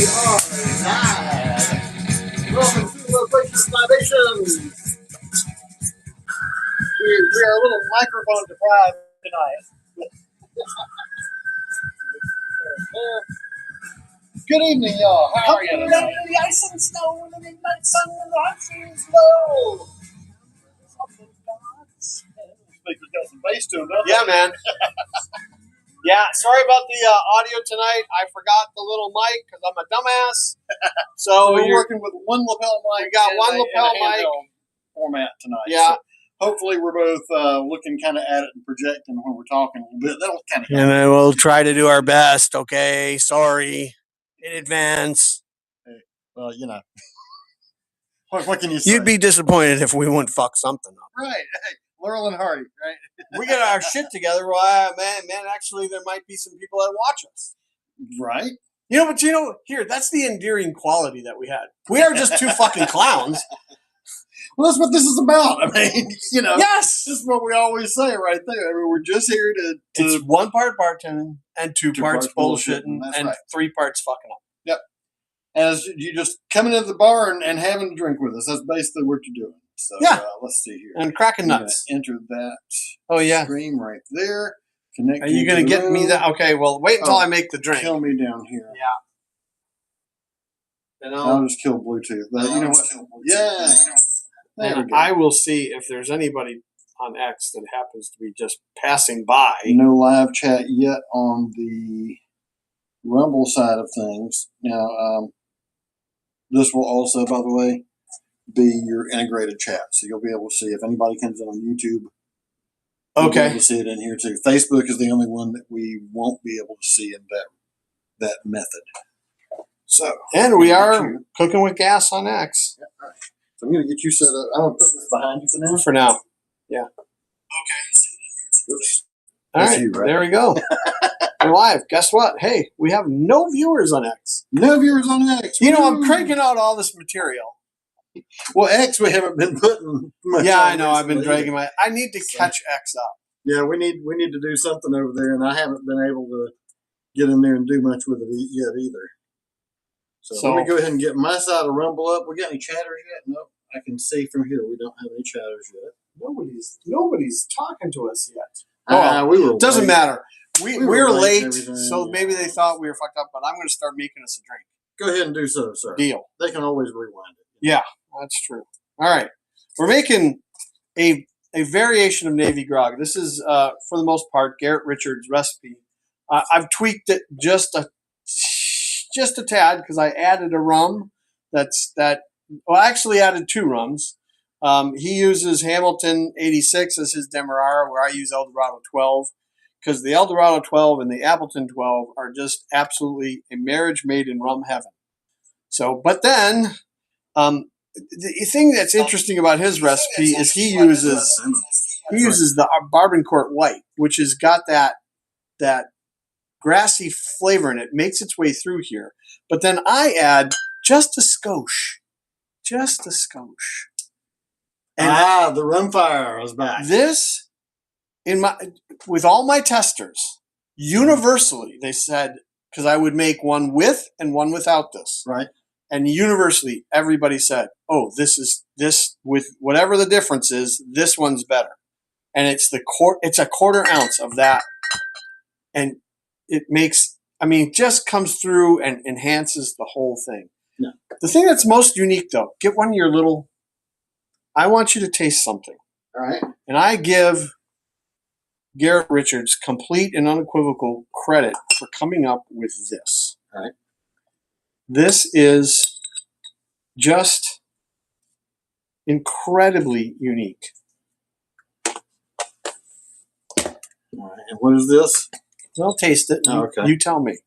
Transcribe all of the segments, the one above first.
are live. Welcome to Loquacious Libations. We are a little microphone deprived tonight. Good evening, y'all. How are you tonight? The ice and snow and the midnight sun and the hot seas low. Speaker's got some bass to him, doesn't Yeah, man. Yeah, sorry about the audio tonight. I forgot the little mic because I'm a dumbass. So we're working with one lapel mic. We got one lapel mic format tonight. Yeah. So hopefully we're both looking kind of at it and projecting when we're talking a little bit. That'll kind of help. And then we'll try to do our best, okay? Sorry in advance. Well, you know. What can you say? You'd be disappointed if we wouldn't fuck something up. Right. Hey, Laurel and Hardy, right? We get our shit together. Well, man, actually, there might be some people that watch us. Right. But here, that's the endearing quality that we had. We are just two fucking clowns. Well, that's what this is about. I mean, Yes! This is what we always say right there. I mean, we're just here to It's 1 part bartending and two parts bullshitting and right. 3 parts fucking up. Yep. As you just coming into the bar and having a drink with us. That's basically what you're doing. So Yeah. Let's see here. And cracking nuts. Enter that stream right there. Connect. Are you going to get me that? Okay, well, wait until I make the drink. Kill me down here. Yeah. I'll just kill Bluetooth. But you know what? Yeah. There we go. I will see if there's anybody on X that happens to be just passing by. No live chat yet on the Rumble side of things. Now, this will also, by the way, be your integrated chat. So you'll be able to see if anybody comes in on YouTube. You'll be able to see it in here too. Facebook is the only one that we won't be able to see in that method. So, and we are cooking with gas on X. Yeah, all right. So I'm going to get you set up. I'm going to put this behind you for now. For now. Yeah. Okay. Oops. All right. You, right? There we go. We're live. Guess what? Hey, we have no viewers on X. No viewers on X. I'm cranking out all this material. Well, X we haven't been putting much. Yeah, on I know. I've been recently. dragging I need to catch X up. Yeah, we need to do something over there, and I haven't been able to get in there and do much with it yet either. So let me go ahead and get my side of Rumble up. We got any chatters yet? Nope. I can see from here we don't have any chatters yet. Nobody's talking to us yet. We were. Doesn't matter. We're late, so yeah. maybe they thought we were fucked up. But I'm going to start making us a drink. Go ahead and do so, sir. Deal. They can always rewind it. Yeah, that's true. All right, we're making a variation of Navy Grog. This is, for the most part, Garrett Richards' recipe. I've tweaked it just a tad because I added a rum. I actually added 2 rums. He uses Hamilton 86 as his Demerara, where I use Eldorado 12, because the Eldorado 12 and the Appleton 12 are just absolutely a marriage made in rum heaven. So, but then, the thing that's interesting about his recipe is he uses the Barbancourt White, which has got that grassy flavor in it, makes its way through here. But then I add just a skosh. And the Rum Fire is back. This, with all my testers, universally they said, because I would make one with and one without this, right? And universally everybody said, "Oh, this with whatever the difference is, this one's better." And it's a quarter ounce of that, and it makes. It just comes through and enhances the whole thing. Yeah. The thing that's most unique, though, get one of your little. I want you to taste something. All right. And I give Garrett Richards complete and unequivocal credit for coming up with this. All right. This is just incredibly unique. All right. And what is this? I'll taste it. Oh, okay. You tell me.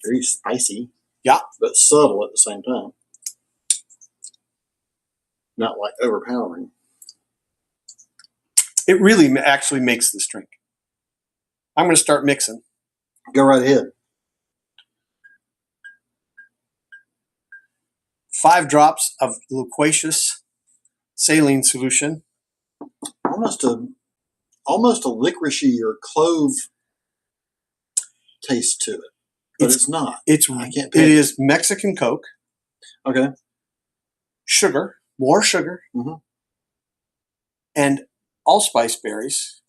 Very spicy. Yeah. But subtle at the same time. Not like overpowering. It really actually makes this drink. I'm going to start mixing. Go right ahead. 5 drops of Loquacious saline solution. Almost a licoricey or clove taste to it, but it's not. I can't. It is Mexican Coke. Okay. Sugar, more sugar, and allspice berries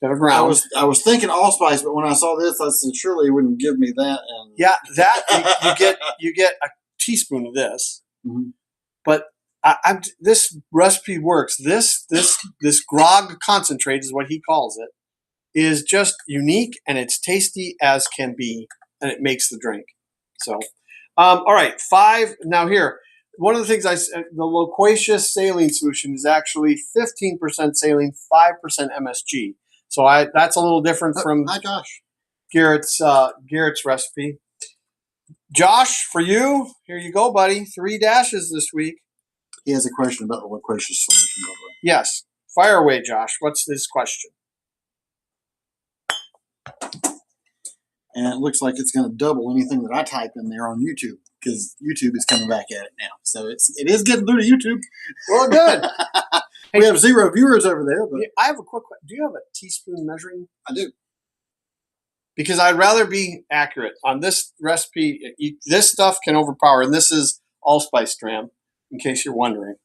that are ground. I was thinking allspice, but when I saw this, I said surely he wouldn't give me that. And Yeah, that you get a teaspoon of this, but this recipe works. This grog concentrate is what he calls it. Is just unique and it's tasty as can be, and it makes the drink. So, all right, 5 now here. One of the things the Loquacious saline solution is actually 15% saline, 5% MSG. So that's a little different from hi Josh. Garrett's recipe. Josh, for you, here you go, buddy. 3 dashes this week. He has a question about the Loquacious solution, by the way. Yes, fire away, Josh. What's his question? And it looks like it's going to double anything that I type in there on YouTube, because YouTube is coming back at it now. So it is getting through to YouTube. Well, good. We have 0 viewers over there. But I have a quick question. Do you have a teaspoon measuring? I do. Because I'd rather be accurate on this recipe. This stuff can overpower, and this is allspice dram, in case you're wondering.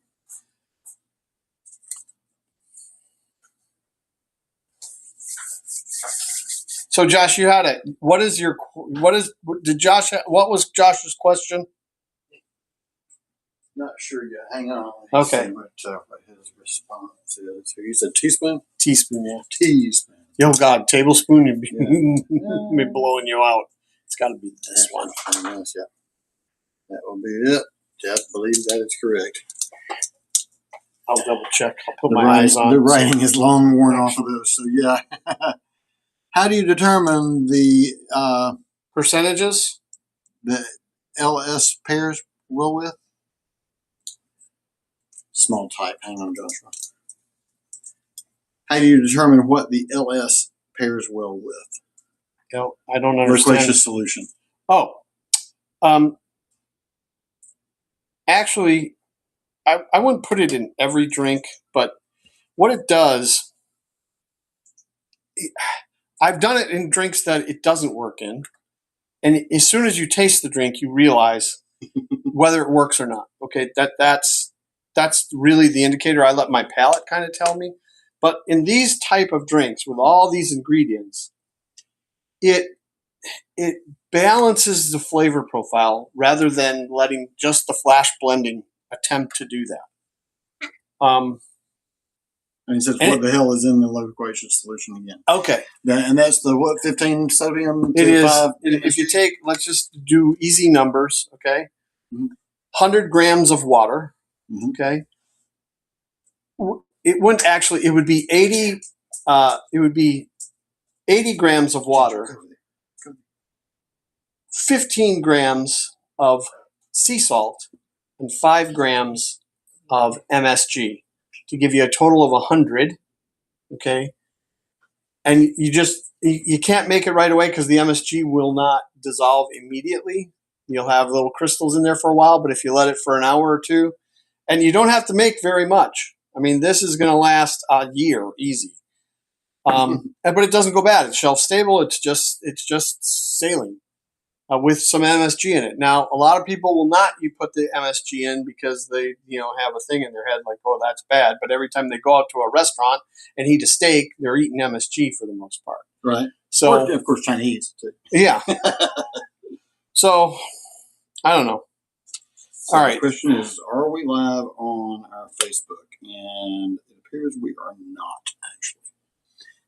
So, Josh, you had it. What was Josh's question? Not sure yet. Hang on. Okay. What his response is. So you said teaspoon? Teaspoon, yeah. Teaspoon. Oh, God, tablespoon, you'd be blowing you out. It's got to be this one. Yes, yeah. That will be it. Jeff believes that is correct. I'll double check. I'll put my eyes on. The writing is long worn off of those, so yeah. How do you determine the percentages? The LS pairs well with? Small type. Hang on, Joshua. How do you determine what the LS pairs well with? I don't understand. Loquacious solution. Oh, actually, I wouldn't put it in every drink, but what it does, I've done it in drinks that it doesn't work in, and as soon as you taste the drink, you realize whether it works or not. Okay, that's really the indicator. I let my palate kind of tell me. But in these type of drinks with all these ingredients, it balances the flavor profile rather than letting just the flash blending attempt to do that. And he says, what the hell is in the loquacious solution again? Okay. And that's the what, 15 sodium to it is, 5? If you take, let's just do easy numbers, okay? 100 grams of water, okay? It wouldn't actually, it would be 80 grams of water, 15 grams of sea salt, and 5 grams of MSG to give you a total of 100, okay? And you can't make it right away because the MSG will not dissolve immediately. You'll have little crystals in there for a while, but if you let it for an hour or two, and you don't have to make very much. I mean, this is going to last a year, easy. But it doesn't go bad. It's shelf stable. It's just saline with some MSG in it. Now, a lot of people will not put the MSG in because they have a thing in their head like, oh, that's bad. But every time they go out to a restaurant and eat a steak, they're eating MSG for the most part. Right. So, or, of course, Chinese too. Yeah. So, I don't know. So all right. The question is, are we live on our Facebook? And it appears we are not, actually.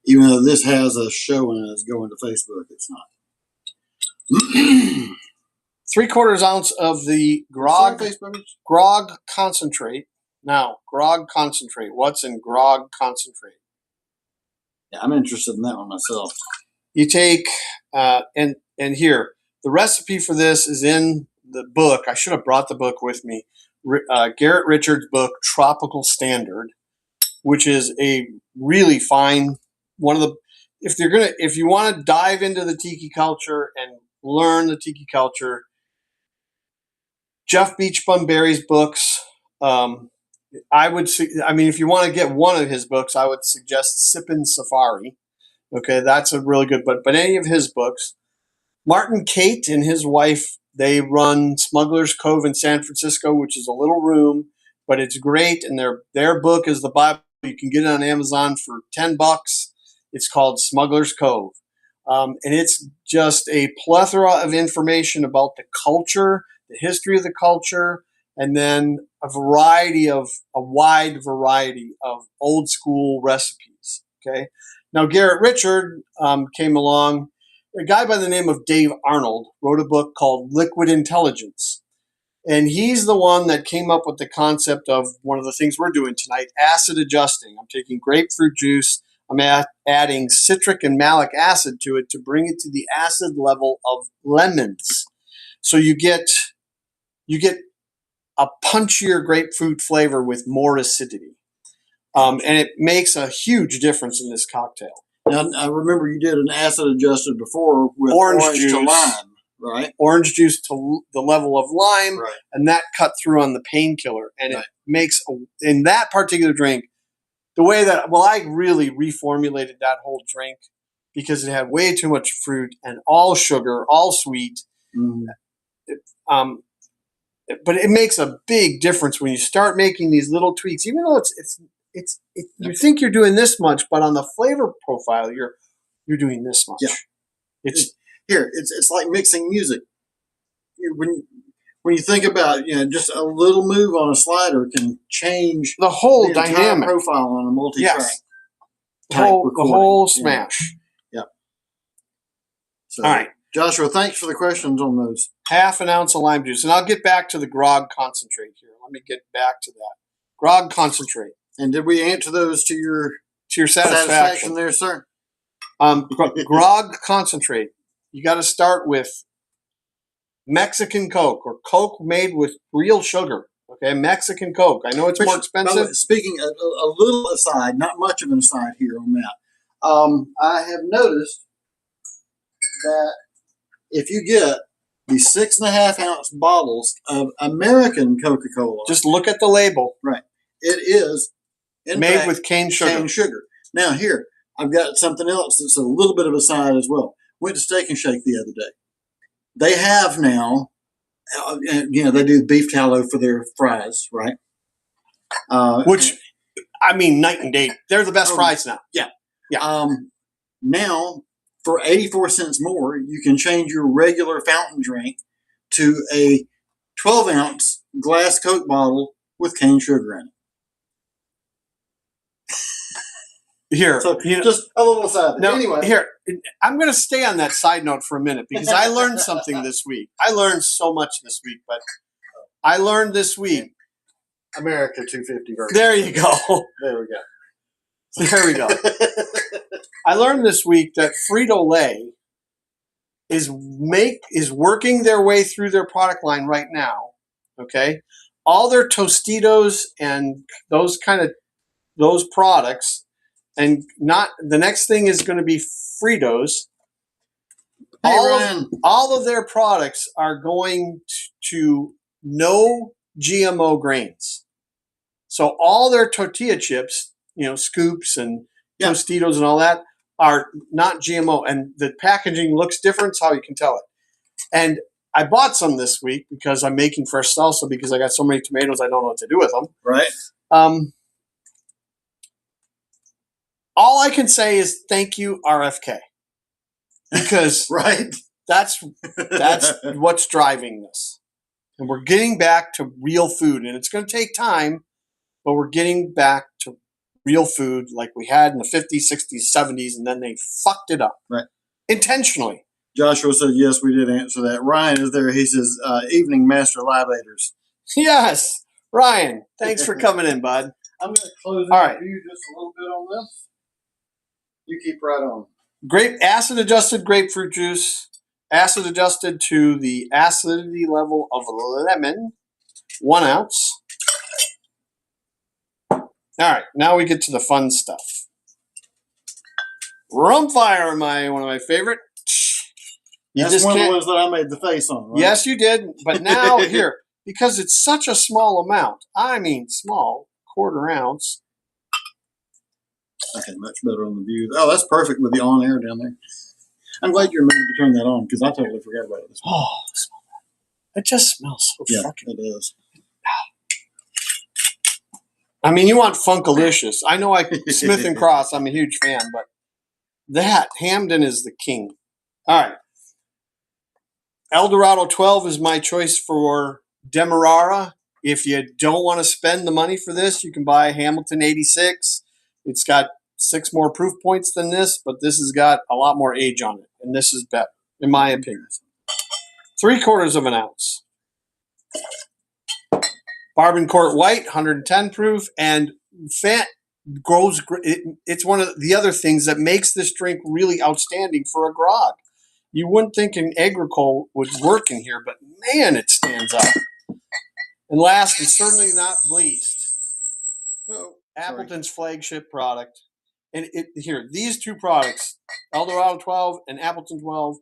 Even though this has a show and it's going to Facebook, it's not. 3/4 ounce of the Grog concentrate. Now, Grog concentrate. What's in Grog concentrate? Yeah, I'm interested in that one myself. You take, and here, the recipe for this is in the book. I should have brought the book with me. Garrett Richards' book, Tropical Standard, which is a really fine one of the. If you want to dive into the tiki culture and learn the tiki culture, Jeff Beachbum-Berry's books. If you want to get one of his books, I would suggest Sippin' Safari. Okay, that's a really good book. But any of his books, Martin Cate and his wife, they run Smuggler's Cove in San Francisco, which is a little room, but it's great. And their book is the Bible. You can get it on Amazon for $10. It's called Smuggler's Cove. And it's just a plethora of information about the culture, the history of the culture, and then a wide variety of old school recipes. Okay. Now, Garrett Richard came along. A guy by the name of Dave Arnold wrote a book called Liquid Intelligence. And he's the one that came up with the concept of one of the things we're doing tonight, acid adjusting. I'm taking grapefruit juice. I'm adding citric and malic acid to it to bring it to the acid level of lemons. So you get a punchier grapefruit flavor with more acidity. And it makes a huge difference in this cocktail. Now, I remember you did an acid adjusted before with orange juice to lime, right? Orange juice to the level of lime, Right. and that cut through on the painkiller. And Right. it makes, in that particular drink, the way that, I really reformulated that whole drink because it had way too much fruit and all sugar, all sweet. Mm. But it makes a big difference when you start making these little tweaks, even though you think you're doing this much, but on the flavor profile, you're doing this much. Yeah. It's like mixing music. When you think about just a little move on a slider can change the whole entire dynamic profile on a multi-track. Yes. The whole smash. Yeah. So, all right. Joshua, thanks for the questions on those. Half an ounce of lime juice. And I'll get back to the grog concentrate here. Let me get back to that. Grog concentrate. And did we answer those to your satisfaction there, sir? Grog concentrate. You got to start with Mexican Coke or Coke made with real sugar. Okay, Mexican Coke. I know it's more expensive. Speaking a little aside, not much of an aside here on that. I have noticed that if you get the 6.5 ounce bottles of American Coca-Cola, just look at the label. Right, it is made with cane sugar. Cane sugar. Now here, I've got something else that's a little bit of a side as well. Went to Steak and Shake the other day. They have now, they do beef tallow for their fries, right? Which, night and day. They're the best fries now. Yeah. Yeah. Now, for 84 cents more, you can change your regular fountain drink to a 12 ounce glass Coke bottle with cane sugar in it. Here, so just a little aside. No, anyway, here, I'm going to stay on that side note for a minute because I learned something this week. I learned so much this week, but I learned this week. America 250 version. There you go. There we go. There we go. I learned this week that Frito-Lay is working their way through their product line right now. Okay, all their Tostitos and those products. And not the next thing is going to be Fritos. All of their products are going to no GMO grains. So all their tortilla chips, scoops and Tostitos and all that are not GMO. And the packaging looks different. It's how you can tell it. And I bought some this week because I'm making fresh salsa because I got so many tomatoes I don't know what to do with them. Right. All I can say is thank you, RFK, because right, that's what's driving this, and we're getting back to real food, and it's going to take time, but we're getting back to real food like we had in the 50s, 60s, 70s, and then they fucked it up, right, intentionally. Joshua said yes, we did answer that. Ryan is there. He says, "Evening, Master Libators." Yes, Ryan, thanks for coming in, bud. I'm going to close the view just a little bit on this. You keep right on. Acid adjusted grapefruit juice, acid adjusted to the acidity level of lemon, 1 ounce. All right, now we get to the fun stuff. Rum Fire, one of my favorite. That's one of the ones that I made the face on, right? Yes, you did. But now here, because it's such a small amount, small, 1/4 ounce. Okay, much better on the view. Oh, that's perfect with the on air down there. I'm glad you remembered to turn that on because I totally forgot about it this morning. Oh, it just smells so Yeah, fucking. it is. I mean, you want Funkalicious. I know Smith and Cross, I'm a huge fan, but that Hamden is the king. All right. Eldorado 12 is my choice for Demerara. If you don't want to spend the money for this, you can buy Hamilton 86. It's got 6 more proof points than this, but this has got a lot more age on it, and this is better, in my opinion. 3/4 of an ounce. Barbancourt White, 110 proof, and fat grows. It's one of the other things that makes this drink really outstanding for a grog. You wouldn't think an agricole would work in here, but man, it stands out. And last and certainly not least, Appleton's flagship product. And here, these two products, Eldorado 12 and Appleton 12,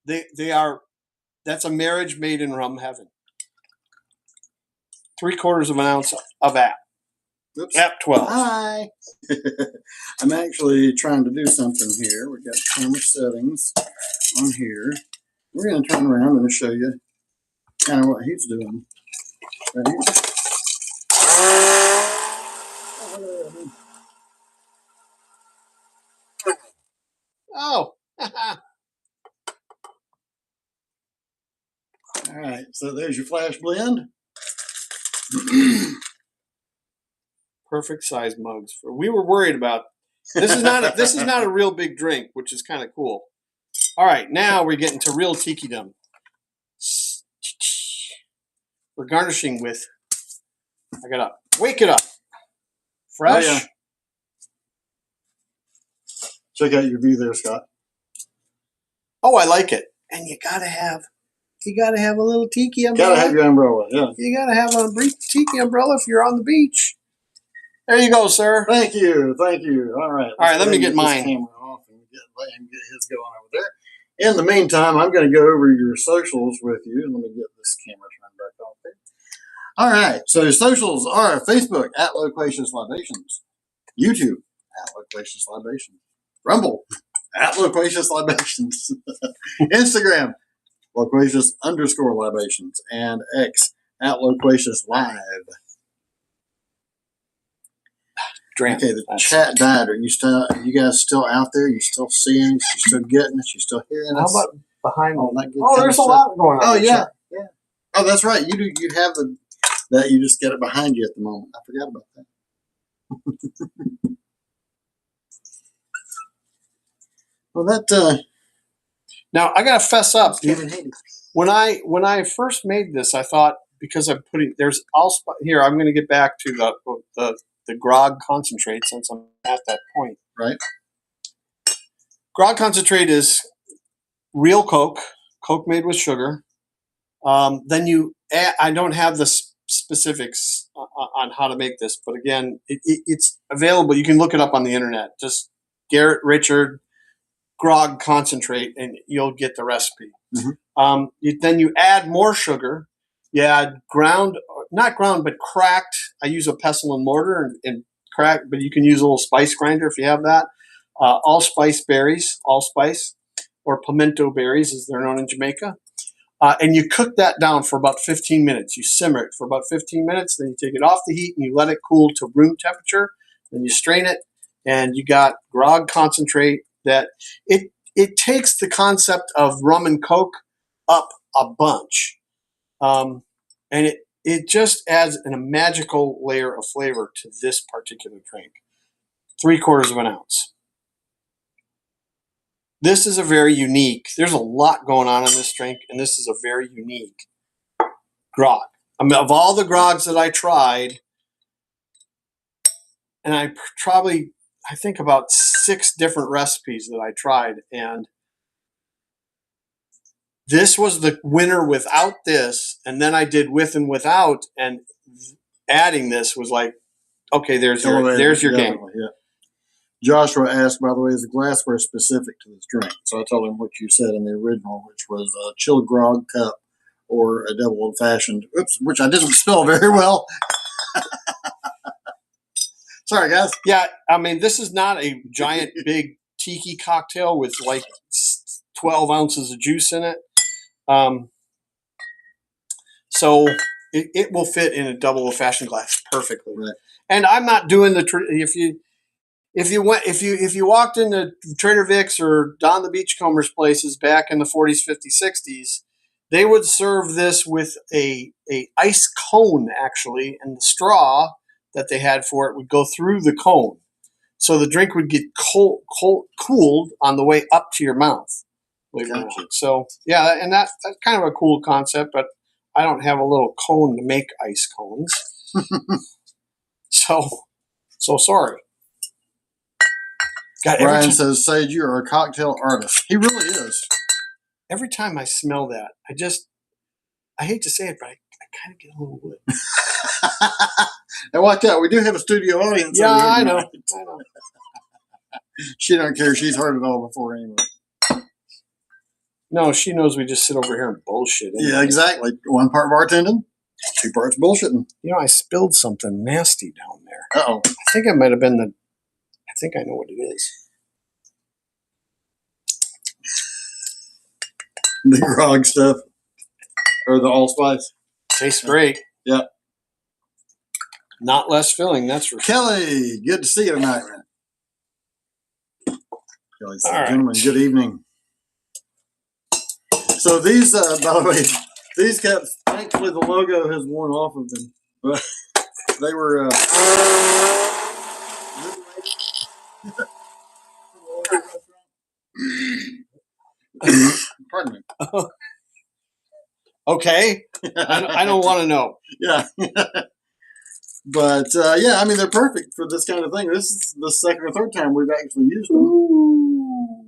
that's a marriage made in rum heaven. 3/4 of an ounce of app. Oops. App 12. Hi. I'm actually trying to do something here. We've got camera settings on here. We're going to turn around and show you kind of what he's doing. Right here. Oh. All right, so there's your flash blend. Perfect size mugs. We were worried about this is not a real big drink, which is kind of cool. All right, now we're getting to real tiki-dom. We're garnishing with, I gotta wake it up. Fresh. Oh, yeah. Check out your view there, Scott. Oh, I like it. And you gotta have a little tiki umbrella. Gotta have your umbrella, yeah. You gotta have a brief tiki umbrella if you're on the beach. There you go, sir. Thank you. All right. All right, let me get mine. This camera off and let him get his going over there. In the meantime, I'm going to go over your socials with you. Let me get this camera turned back off there. All right. So socials are Facebook at Loquacious Libations, YouTube at Loquacious Libations, Rumble at Loquacious Libations, Instagram Loquacious_Libations, and X at Loquacious Live. Okay, the chat died. Are you guys still out there? You still seeing us? You still getting us? You still hearing us? How about behind me? There's a lot going on. Oh, yeah. Oh, that's right. You have that. You just get it behind you at the moment. I forgot about that. Well, that. Now I gotta fess up. When I first made this, I thought because I'm putting there's allspice here. I'm going to get back to the grog concentrate since I'm at that point. Right. Grog concentrate is real Coke made with sugar. Then you add, I don't have the specifics on how to make this, but again, it's available. You can look it up on the internet. Just Garrett Richard grog concentrate, and you'll get the recipe. Mm-hmm. Then you add more sugar. You add not ground, but cracked. I use a pestle and mortar and crack, but you can use a little spice grinder if you have that. Allspice berries, allspice, or pimento berries, as they're known in Jamaica. And you cook that down for about 15 minutes. You simmer it for about 15 minutes. Then you take it off the heat and you let it cool to room temperature. Then you strain it, and you got grog concentrate. That it takes the concept of rum and Coke up a bunch. And it just adds a magical layer of flavor to this particular drink. 3/4 of an ounce. This is a very unique, there's a lot going on in this drink, and this is a very unique grog. I mean, of all the grogs that I tried, and I think about 6 different recipes that I tried, and this was the winner without this, and then I did with and without, and adding this was like, okay, there's your game. Yeah. Joshua asked, by the way, is the glassware specific to this drink? So I told him what you said in the original, which was a chilled grog cup or a double old-fashioned, which I didn't spell very well. Sorry, guys. Yeah, I mean, this is not a giant, big tiki cocktail with like 12 ounces of juice in it. So it will fit in a double old-fashioned glass perfectly. Right. And I'm not doing the if you walked into Trader Vic's or Don the Beachcomber's places back in the 40s, 50s, 60s, they would serve this with a ice cone actually, and the straw that they had for it would go through the cone, so the drink would get cooled on the way up to your mouth. Gotcha. So yeah, and that's kind of a cool concept, but I don't have a little cone to make ice cones. So sorry. God, Brian says, Sage, you are a cocktail artist. He really is. Every time I smell that, I hate to say it, but I kind of get a little lit. And watch out, we do have a studio audience. Yeah, I know. She don't care. She's heard it all before anyway. No, she knows we just sit over here and bullshit. Anyway. Yeah, exactly. 1 part bartending, 2 parts bullshitting. You know, I spilled something nasty down there. Uh-oh. I think it might have been I think I know what it is. The grog stuff. Or the allspice. Tastes great. Yeah. Not less filling, that's for sure. Kelly, good to see you tonight, man. Kelly said, All right. Gentlemen, good evening. So these, by the way, these caps, thankfully the logo has worn off of them. But they were... Pardon me. Okay. I don't want to know. Yeah. But, yeah, I mean, they're perfect for this kind of thing. This is the second or third time we've actually used them. Ooh.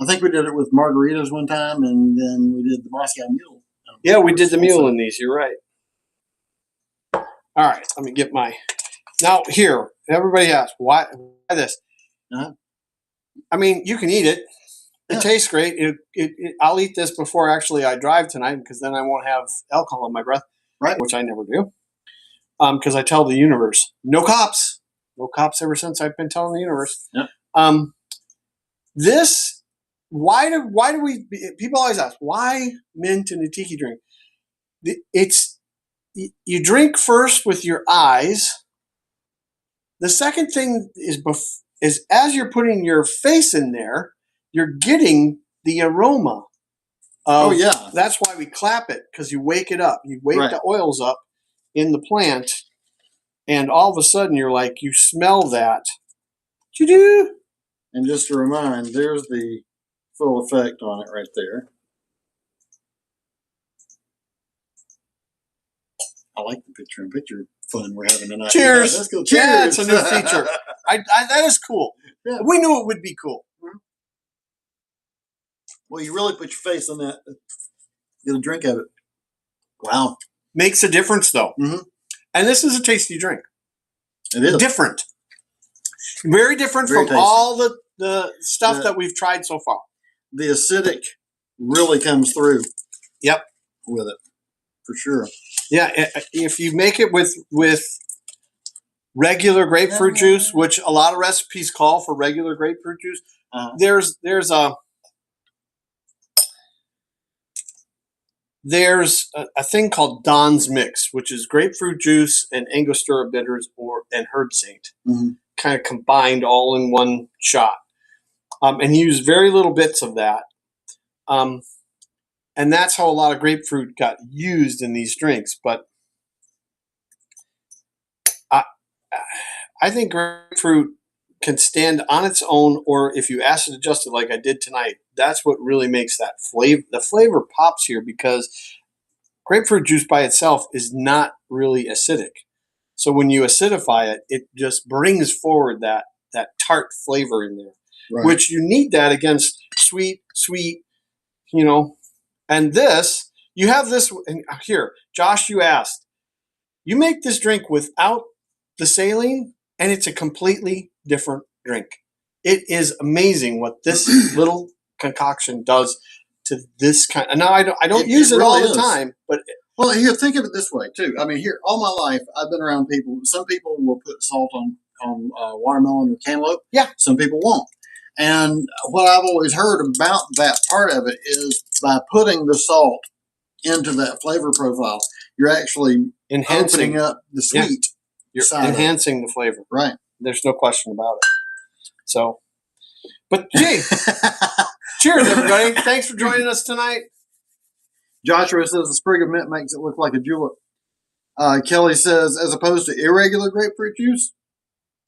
I think we did it with margaritas one time, and then we did the Moscow Mule. Yeah, we did the mule in these. You're right. All right, let me get my... Now, here, everybody asks, why this? Uh-huh. I mean, you can eat it. It Yeah. tastes great. I'll eat this before actually I drive tonight, because then I won't have alcohol in my breath, Right. which I never do. Because I tell the universe, no cops. No cops ever since I've been telling the universe. Yep. This, why do we, people always ask, why mint in a tiki drink? It's, you drink first with your eyes. The second thing is as you're putting your face in there, you're getting the aroma. Oh, yeah. That's why we clap it, because you wake it up. You wake Right. the oils up in the plant, and all of a sudden you're like, you smell that. Doo-doo. And just to remind, there's the full effect on it right there. I like the picture-in-picture fun we're having tonight. Cheers. Yeah, let's go. Yeah, Cheers. it's a new feature. That is cool. Yeah. We knew it would be cool. Well, you really put your face on that. Get a drink of it. Wow. Makes a difference, though. Mhm. And this is a tasty drink. It is. Different. Very different Very from tasty. all the stuff that we've tried so far. The acidic really comes through. Yep. With it. For sure. Yeah, if you make it with regular grapefruit juice, which a lot of recipes call for regular grapefruit juice, there's a thing called Don's Mix, which is grapefruit juice and Angostura bitters and herb saint, kind of combined all in one shot. And you use very little bits of that. And that's how a lot of grapefruit got used in these drinks. But I think grapefruit can stand on its own, or if you acid adjust it like I did tonight, that's what really makes that flavor. The flavor pops here because grapefruit juice by itself is not really acidic. So when you acidify it, it just brings forward that tart flavor in there, Right. which you need that against sweet, And this, you have this, and here, Josh, you asked, you make this drink without the saline, and it's a completely different drink. It is amazing what this little concoction does to this kind. And now I don't use it all the time, but well, here, think of it this way too. I mean, here, all my life, I've been around people. Some people will put salt on watermelon or cantaloupe. Yeah. Some people won't. And what I've always heard about that part of it is by putting the salt into that flavor profile, you're actually Enhancing. opening up the sweet. You're side of it. enhancing the flavor. Right. There's no question about it. So, but gee, cheers, everybody. Thanks for joining us tonight. Joshua says the sprig of mint makes it look like a julep. Kelly says, as opposed to irregular grapefruit juice.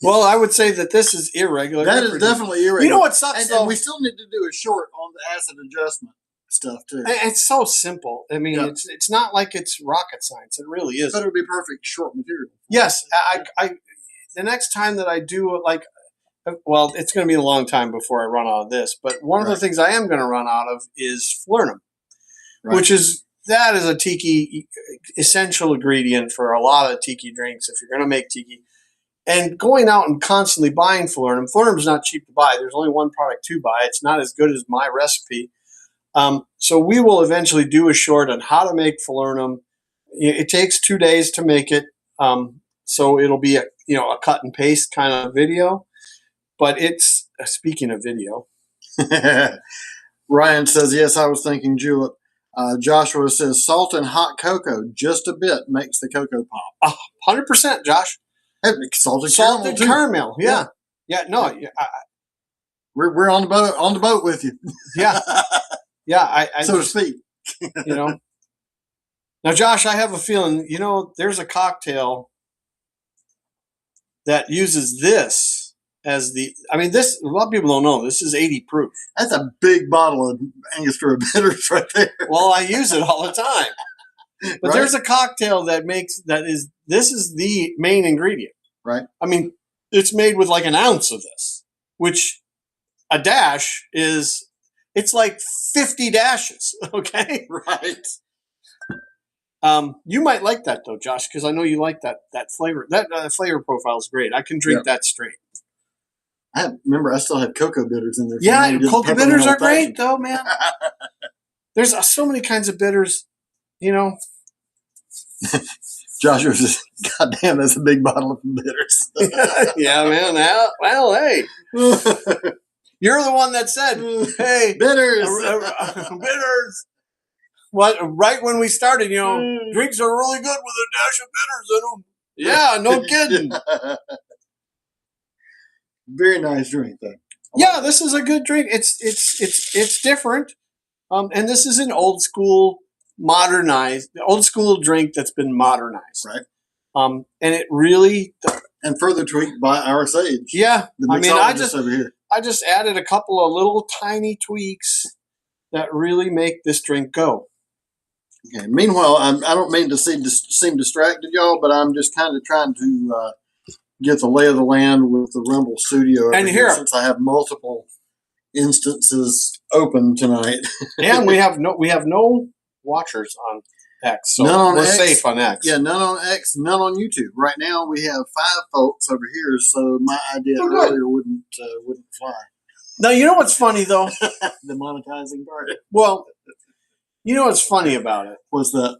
Well, I would say that this is irregular. That is definitely irregular. You know what sucks, though? And we still need to do a short on the acid adjustment stuff, too. It's so simple. I mean, it's not like it's rocket science. It really is. But it would be perfect short material. Yes. I the next time that I do, like, well, it's going to be a long time before I run out of this. But one of the things I am going to run out of is flernum, which is a tiki essential ingredient for a lot of tiki drinks if you're going to make tiki. And going out and constantly buying flernum is not cheap to buy. There's only one product to buy. It's not as good as my recipe. So we will eventually do a short on how to make flernum. It takes 2 days to make it. So it'll be a cut and paste kind of video. But it's, speaking of video. Ryan says, yes, I was thinking julep. Joshua says, salt and hot cocoa, just a bit, makes the cocoa pop. 100%, Josh. Salted caramel. Yeah. We're on the boat with you. Yeah. Yeah. So to speak. Now, Josh, I have a feeling, there's a cocktail that uses this as this, a lot of people don't know, this is 80 proof. That's a big bottle of Angostura bitters right there. Well, I use it all the time. But there's a cocktail this is the main ingredient. Right. I mean, it's made with like an ounce of this, which a dash it's like 50 dashes. Okay. Right. You might like that though, Josh, because I know you like that flavor. That flavor profile is great. I can drink that straight. I still have cocoa bitters in there. Yeah, cocoa bitters are great though, man. There's so many kinds of bitters, Joshua says, God damn, that's a big bottle of bitters. Yeah, man. Well, hey. You're the one that said, hey. Bitters. Bitters. What? Right when we started, drinks are really good with a dash of bitters in them. Yeah, no kidding. Very nice drink, though. Yeah, this is a good drink. It's different. And this is an old school drink that's been modernized. Right. And it really and further tweaked by our sage. Yeah. Over here. I just added a couple of little tiny tweaks that really make this drink go. Okay. Meanwhile, I don't mean to seem distracted, y'all, but I'm just kind of trying to get the lay of the land with the Rumble studio over here, since I have multiple instances open tonight. And we have no watchers on X, so we're safe on X. Yeah, none on X, none on YouTube. Right now we have 5 folks over here, so my idea earlier wouldn't fly. Now, you know what's funny though? The monetizing part. Well, you know what's funny about it? What's that?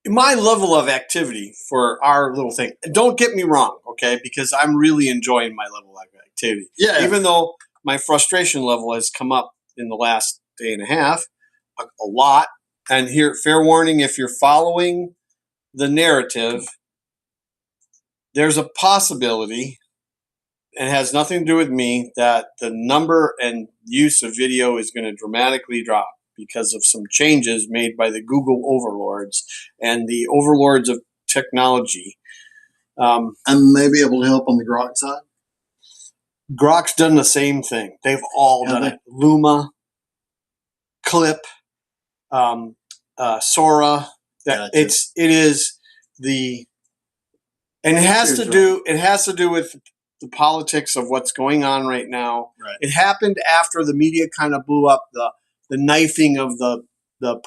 My level of activity for our little thing, don't get me wrong, okay? Because I'm really enjoying my level of activity. Yeah. Even though my frustration level has come up in the last day and a half, a lot. And here, fair warning, if you're following the narrative, there's a possibility, and it has nothing to do with me, that the number and use of video is going to dramatically drop because of some changes made by the Google overlords and the overlords of technology. And maybe able to help on the Grog side? Grog's done the same thing. They've all done it. Luma, Clip, Sora. It has to do with the politics of what's going on right now. Right. It happened after the media kind of blew up the knifing of the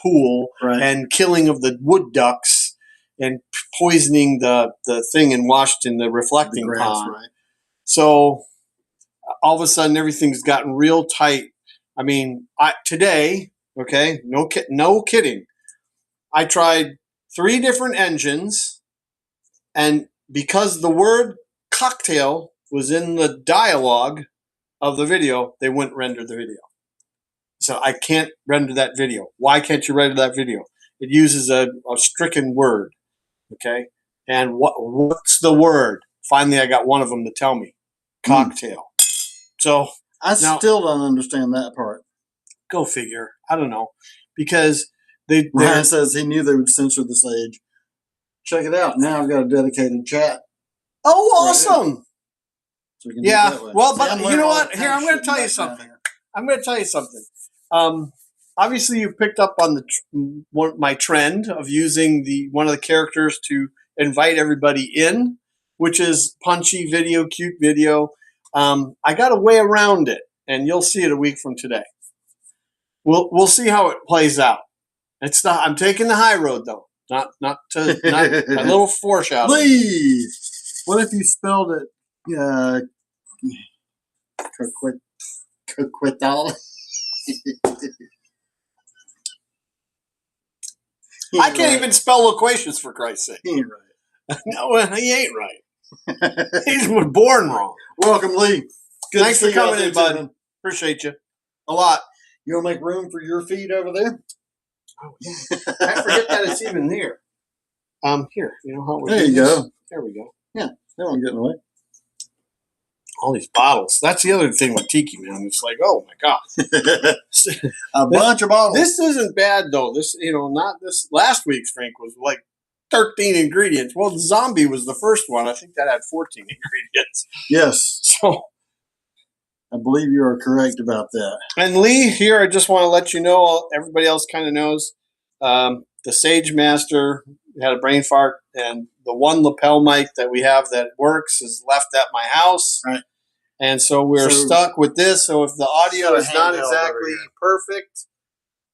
pool and killing of the wood ducks and poisoning the thing in Washington, the reflecting pond. Right. So all of a sudden everything's gotten real tight. I mean, today, okay, no kidding. I tried 3 different engines, and because the word cocktail was in the dialogue of the video, they wouldn't render the video. So I can't render that video. Why can't you render that video? It uses a stricken word. Okay. And what's the word? Finally, I got one of them to tell me. Cocktail. So I still don't understand that part. Go figure. I don't know. Because Ryan says he knew they would censor the sage. Check it out. Now I've got a dedicated chat. Oh, awesome. So we can do it that way. Well, See, but I'm you learning know all what? kinds Here, of I'm going shit to tell in you the something. Obviously, you picked up on my trend of using one of the characters to invite everybody in, which is punchy video, cute video. I got a way around it, and you'll see it a week from today. We'll see how it plays out. It's not. I'm taking the high road though. Not a little foreshadowing. Lee, what if you spelled it Coquetal? I can't even spell loquacious, for Christ's sake. He ain't right. No, he ain't right. He was born wrong. Welcome, Lee. Good Thanks for coming in, bud. Man. Appreciate you a lot. You want to make room for your feed over there? Oh, yeah. I forget that it's even there. Here. You know how we There you go. There we go. Yeah, that won't get in the way. All these bottles. That's the other thing with Tiki, man. It's like, oh my god, bunch of bottles. This isn't bad though. This, not this. Last week's drink was like 13 ingredients. Well, the zombie was the first one. I think that had 14 ingredients. Yes. So I believe you are correct about that. And Lee, here, I just want to let you know, everybody else kind of knows, the Sage Master had a brain fart, and the one lapel mic that we have that works is left at my house. Right. And so we're stuck with this. So if the audio is not exactly perfect,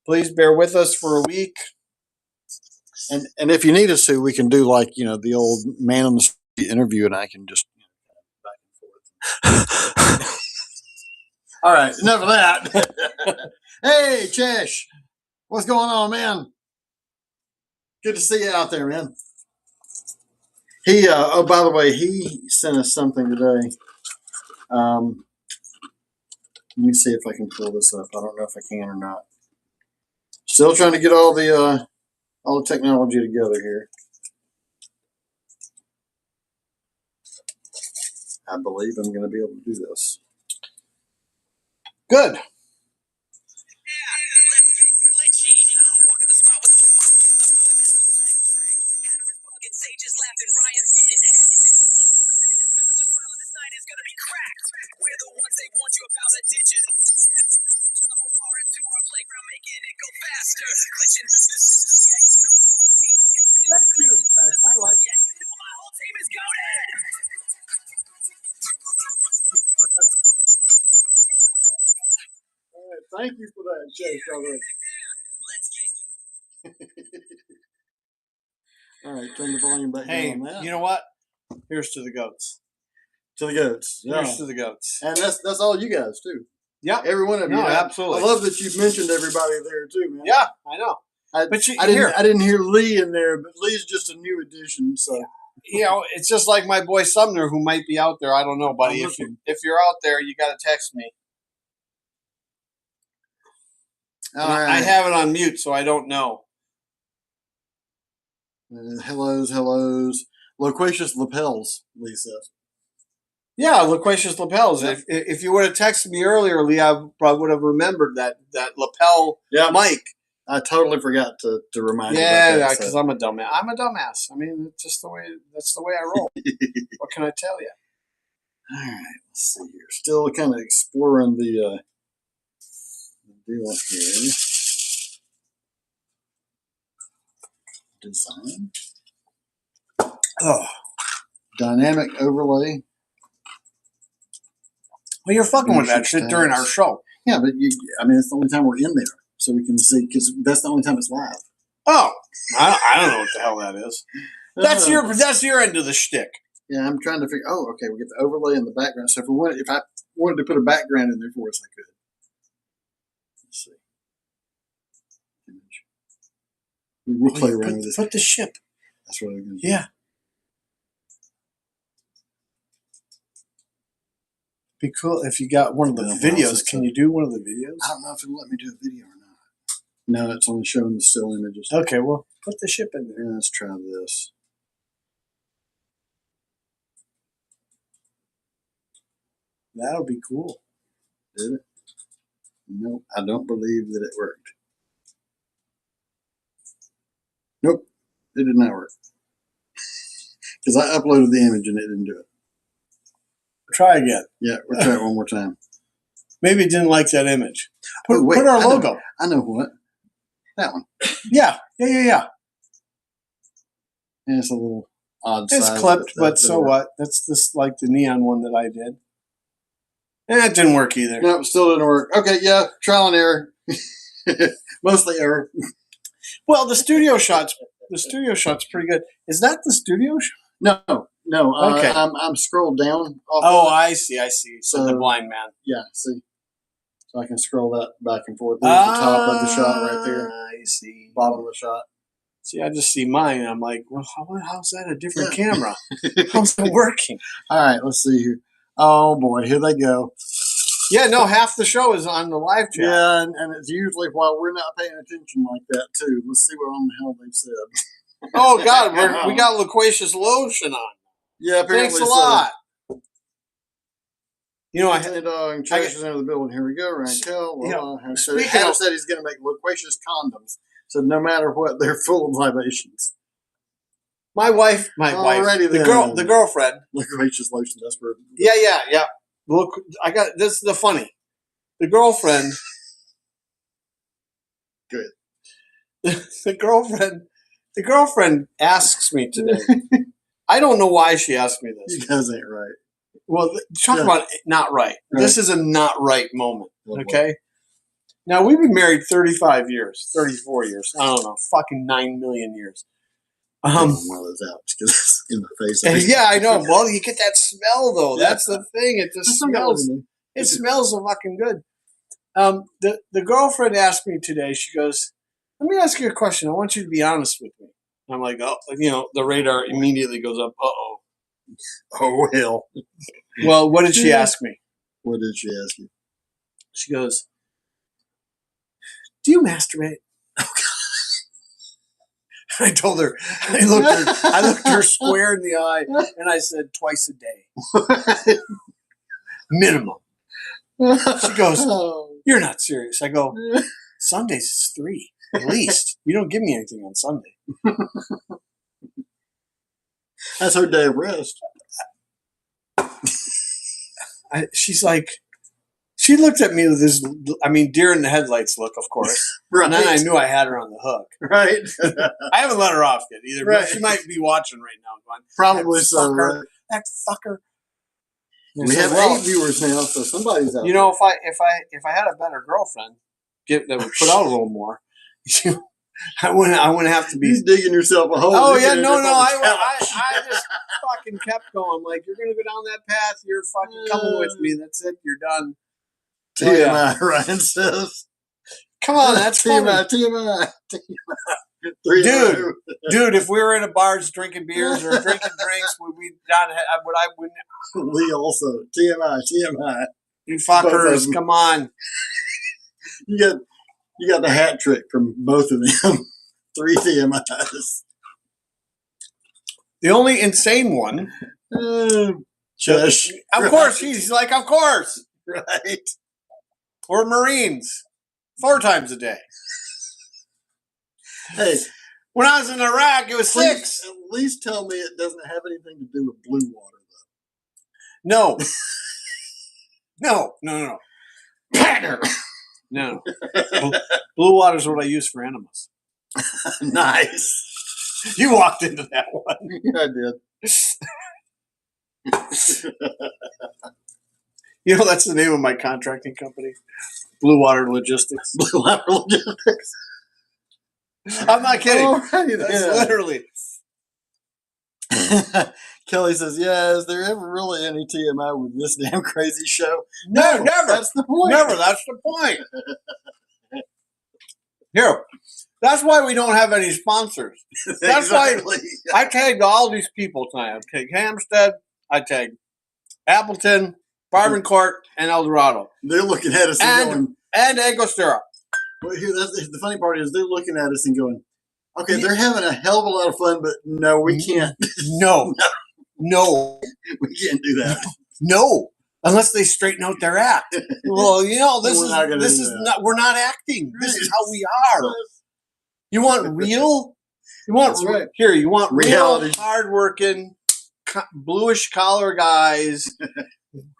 please bear with us for a week. And if you need us to, we can do like, the old man on the street interview, and I can just back and forth. All right, enough of that. Hey, Chesh, what's going on, man? Good to see you out there, man. He, by the way, he sent us something today. Let me see if I can pull this up. I don't know if I can or not. Still trying to get all the technology together here. I believe I'm going to be able to do this. Good. Sages laughing, Ryan's getting hectic. Madness, villagers smiling, this night is gonna be cracked. We're the ones they warned you about, a digital disaster. Turn the whole bar into our playground, making it go faster. Glitching through the system, yeah, you know my whole team is goated. That's cute, guys. I like it. Yeah, you know my whole team is goated. All right, thank you for that, Chase. Let's get All right, turn the volume back Hey, down on that. you know what? Here's to the goats. To the goats. Yeah. Here's to the goats. And that's all you guys too. Yeah. Every one of you. No, absolutely. I love that you've mentioned everybody there too, man. Yeah, I know. I Here. didn't hear Lee in there, but Lee's just a new addition. So It's just like my boy Sumner, who might be out there. I don't know, buddy. If you're out there, you got to text me. all right. I have it on mute, so I don't know. Hellos. Loquacious lapels, Lee says. Yeah, loquacious lapels. Yeah. If you would have texted me earlier, Lee, I probably would have remembered that lapel mic. I totally forgot to remind you about Yeah, that. because I'm a dumbass. I'm a dumbass. I mean, it's just that's the way I roll. What can I tell you? All right, let's see here. Still kind of exploring the deal here. Design. Oh, Dynamic overlay. well, you're fucking with that shit during our show. Yeah, but it's the only time we're in there, so we can see, because that's the only time it's live. Oh, I don't know what the hell that is. That's your end of the shtick. Yeah, I'm trying to figure. Oh, okay, we get the overlay in the background. So if I wanted to put a background in there for us, I could. Let's see. Image. We'll play around with this. Put the ship. That's what I'm going to do. Yeah. Be cool if you got one of the videos. Can you do one of the videos? I don't know if it'll let me do a video or not. No, it's only showing the still images. Okay, well, put the ship in there. Yeah, let's try this. That'll be cool. Did it? Nope, I don't believe that it worked. Nope, it did not work. Because I uploaded the image and it didn't do it. Try again. Yeah, we'll try it one more time. Maybe it didn't like that image. Put, Oh, wait, put our logo. I know what. That one. Yeah. Yeah, it's a little odd It's size. clipped, but so what? That's just like the neon one that I did. And it didn't work either. Nope, still didn't work. Okay, yeah, trial and error. Mostly error. Well, the studio shot's pretty good. Is that the studio shot? No. Okay. I'm scrolled down. Oh, I see. So the blind man. Yeah, see. So I can scroll that back and forth. There's the top of the shot right there. I see. Bottom of the shot. See, I just see mine. And I'm like, well, how's that a different camera? How's it working? All right, let's see here. Oh boy, here they go. Yeah, no, half the show is on the live chat. Yeah, and it's usually while we're not paying attention like that too. Let's see what on the hell they've said. Oh God, we got Loquacious lotion on. Yeah, apparently. Thanks a lot. You know, Trash is into the building. Here we go. Rankel. Speaking said he's going to make loquacious condoms. So no matter what, they're full of libations. My wife, the girlfriend. Loquacious lotion. That's where. Yeah. Look, this is the funny. The girlfriend. Good. The girlfriend asks me today. I don't know why she asked me this. You guys ain't right. Well, talk about not right. This is a not right moment. Okay. Now we've been married 35 years, 34 years. I don't know, fucking 9 million years. One of those out because it's in the face. Yeah, I know. Well, you get that smell though. Yeah. That's the thing. It just smells. It smells so fucking good. The girlfriend asked me today. She goes, "Let me ask you a question. I want you to be honest with me." I'm like, oh, the radar immediately goes up. Uh-oh. Oh, hell. Well, what did she ask me? What did she ask you? She goes, "Do you masturbate?" Oh, God. I told her, I looked her square in the eye, and I said, twice a day. Minimum. She goes, "You're not serious." I go, "Sundays is 3, at least. You don't give me anything on Sunday." That's her day of rest. She's like, she looked at me with this, deer in the headlights look, of course. Right. And then I knew I had her on the hook. Right. I haven't let her off yet either, but she might be watching right now. Going, probably so, right? That fucker. We have 8 viewers now, so somebody's out. If I had a better girlfriend that would put out a little more, I wouldn't have to be. He's digging yourself a hole. Oh yeah, no. I just fucking kept going. I'm like, you're gonna go down that path. You're fucking coming with me. That's it. You're done. TMI, Ryan says. Come on, that's TMI. Dude, if we were in a bars drinking beers or drinking drinks, would we not have? I wouldn't. We also TMI. You fuckers, come on. You got the hat trick from both of them. 3 TMIs. The only insane one. Shush. Of course, he's like, of course. Right. Or Marines. 4 times a day. Hey. When I was in Iraq, it was 6. At least tell me it doesn't have anything to do with blue water, though. No. Pattern. No. Blue water is what I use for enemas. Nice. You walked into that one. Yeah, I did. That's the name of my contracting company. Blue Water Logistics. Blue Water Logistics. I'm not kidding. Oh, right. That's literally. Kelly says, "Yeah, is there ever really any TMI with this damn crazy show?" No, never. That's the point. Never. That's the point. Here. That's why we don't have any sponsors. That's exactly. Why I tagged all these people tonight. I tagged Hampstead. I tagged Appleton. Barbancourt, and Eldorado. They're looking at us and going, and Angostura. well, here, the funny part is they're looking at us and going, okay, they're having a hell of a lot of fun, but no, we can't. No. No. We can't do that. No. Unless they straighten out their act. Well, you know, we're not acting. Right. This is how we are. You want real? You want right. Here, you want reality. Real hardworking, bluish collar guys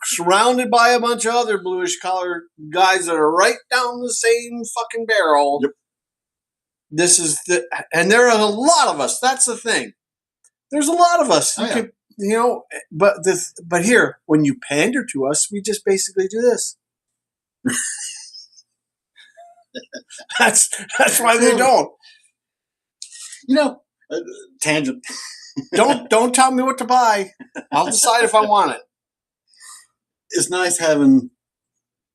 surrounded by a bunch of other bluish collar guys that are right down the same fucking barrel. Yep. This is and there are a lot of us. That's the thing. There's a lot of us. You know, but here, when you pander to us, we just basically do this. That's why they don't. You know, tangent. Don't tell me what to buy. I'll decide if I want it. It's nice having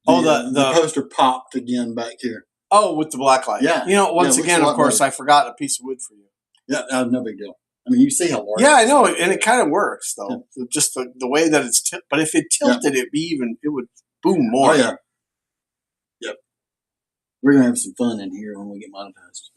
the poster popped again back here. Oh, with the black light. Yeah. You know, once again, of course, I forgot a piece of wood for you. Yeah, no big deal. I mean, you see how large. Yeah, I know, and it kind of works though. Yeah. Just the way that it's tilted. But if it tilted, it would boom more. Oh yeah. Yep. We're gonna have some fun in here when we get monetized.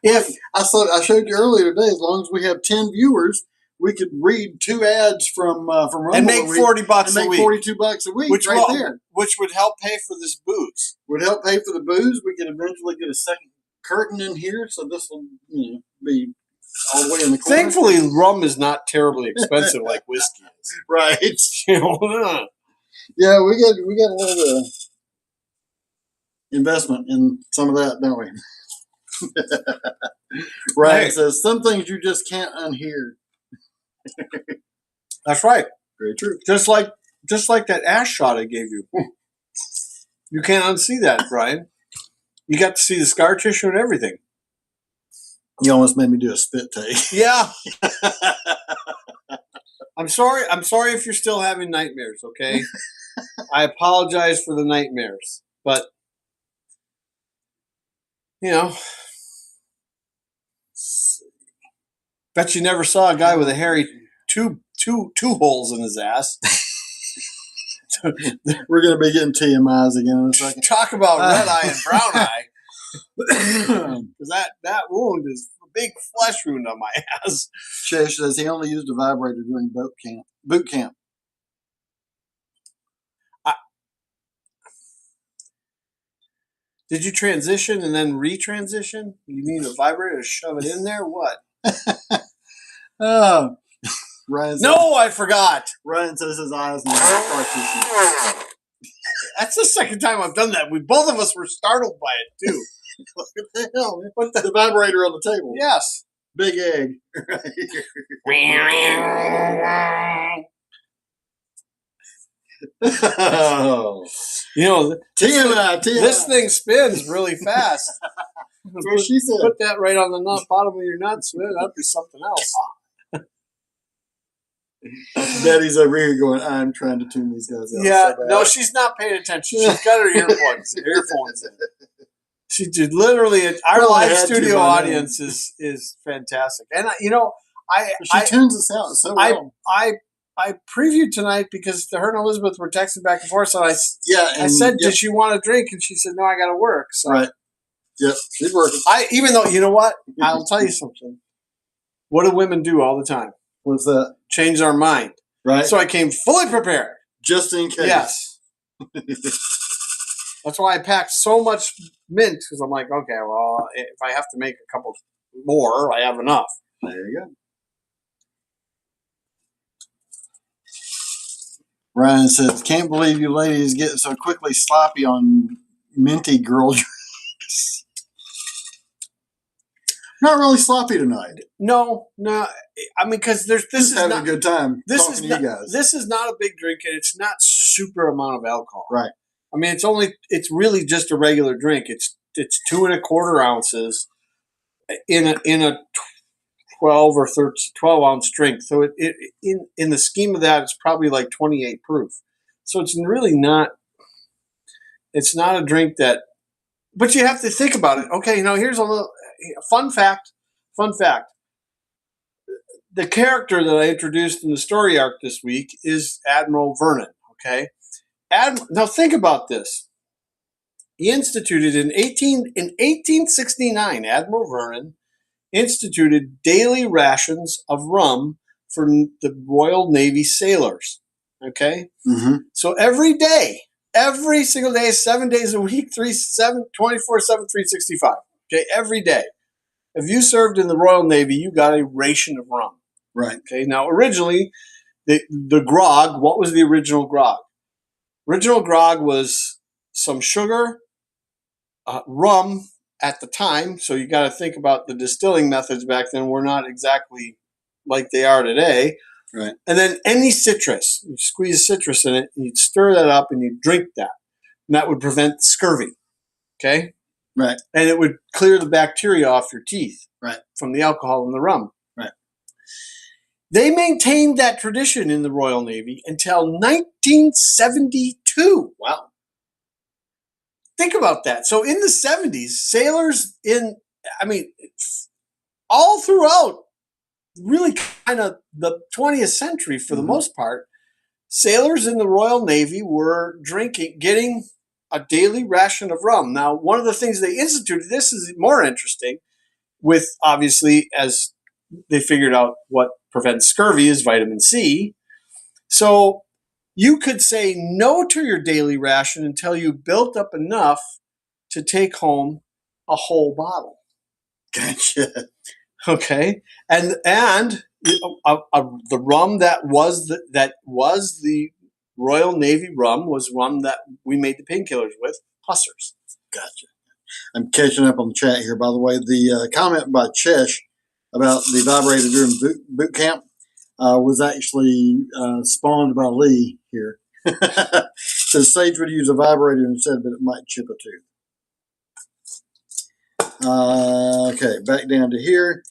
If I showed you earlier today, as long as we have 10 viewers, we could read 2 ads from Rumble and make $40 a week, $42 a week, there, which would help pay for this booze. Would help pay for the booze. We could eventually get a second curtain in here, so this will be all the way in the corner. Thankfully, rum is not terribly expensive like whiskey is. Right. Yeah, we got a little investment in some of that, don't we? Ryan says some things you just can't unhear. That's right. Very true. Just like that ash shot I gave you. You can't unsee that, Brian. You got to see the scar tissue and everything. You almost made me do a spit take. Yeah. I'm sorry if you're still having nightmares, okay? I apologize for the nightmares. But you know, bet you never saw a guy with a hairy two holes in his ass. We're going to be getting TMIs again in a second. Talk about red eye and brown eye. Because that wound is a big flesh wound on my ass. Shish says he only used a vibrator during boot camp. Did you transition and then retransition? You need a vibrator to shove it in there? What? Oh, Ryan says, no, I forgot. Ryan says his eyes need scar tissue. That's the second time I've done that. Both of us were startled by it too. What the hell? What's the vibrator on the table? Yes. Big egg. Oh. You know, TMI. This thing spins really fast. That's what she said. Put that right on the bottom of your nuts. That'd be something else. Daddy's over here going, I'm trying to tune these guys out. Yeah, so no, she's not paying attention. She's got her earphones in. She did literally. Our live studio audience is fantastic, and she tunes us out so well. I previewed tonight because her and Elizabeth were texting back and forth. So I said, "Did she want a drink?" And she said, "No, I got to work." So. Right. Yep, she's working. Even though, you know what? I'll tell you something. What do women do all the time? What's that? Change our mind. Right. So I came fully prepared. Just in case. Yes. That's why I packed so much mint, because I'm like, okay, well, if I have to make a couple more, I have enough. There you go. Ryan says, can't believe you ladies get so quickly sloppy on minty girl drinks. Not really sloppy tonight. No. I mean, because this is having not a good time. This talking is to not, you guys. This is not a big drink, and it's not super amount of alcohol. Right. I mean, it's really just a regular drink. It's 2.25 ounces in a 12 or 12 ounce drink. So it in the scheme of that, it's probably like 28 proof. So it's really not. It's not a drink that. But you have to think about it. Okay, here's a little fun fact. Fun fact. the character that I introduced in the story arc this week is Admiral Vernon. Okay, now think about this. He instituted in 1869. Admiral Vernon instituted daily rations of rum for the Royal Navy sailors. Okay, so every day, every single day, 7 days a week, 24/7, 365. Okay, every day. If you served in the Royal Navy, you got a ration of rum. Right. Okay. Now, originally, the grog. What was the original grog? Original grog was some sugar, rum at the time. So you got to think about the distilling methods back then were not exactly like they are today. Right. And then any citrus, you squeeze citrus in it, and you'd stir that up, and you'd drink that, and that would prevent scurvy. Okay. Right. And it would clear the bacteria off your teeth. Right. From the alcohol in the rum. Right. They maintained that tradition in the Royal Navy until 1972. Wow. Think about that. So in the 70s, sailors all throughout really kind of the 20th century for the most part, sailors in the Royal Navy were getting a daily ration of rum. Now, one of the things they instituted, this is more interesting, with obviously as they figured out what prevents scurvy is vitamin C. So you could say no to your daily ration until you built up enough to take home a whole bottle. Gotcha. Okay, and the rum that was the Royal Navy rum was rum that we made the painkillers with, Hussars. Gotcha. I'm catching up on the chat here, by the way. The comment by Chesh about the vibrator during boot camp was actually spawned by Lee here. Says Sage would use a vibrator and said that it might chip a tooth. Okay, back down to here.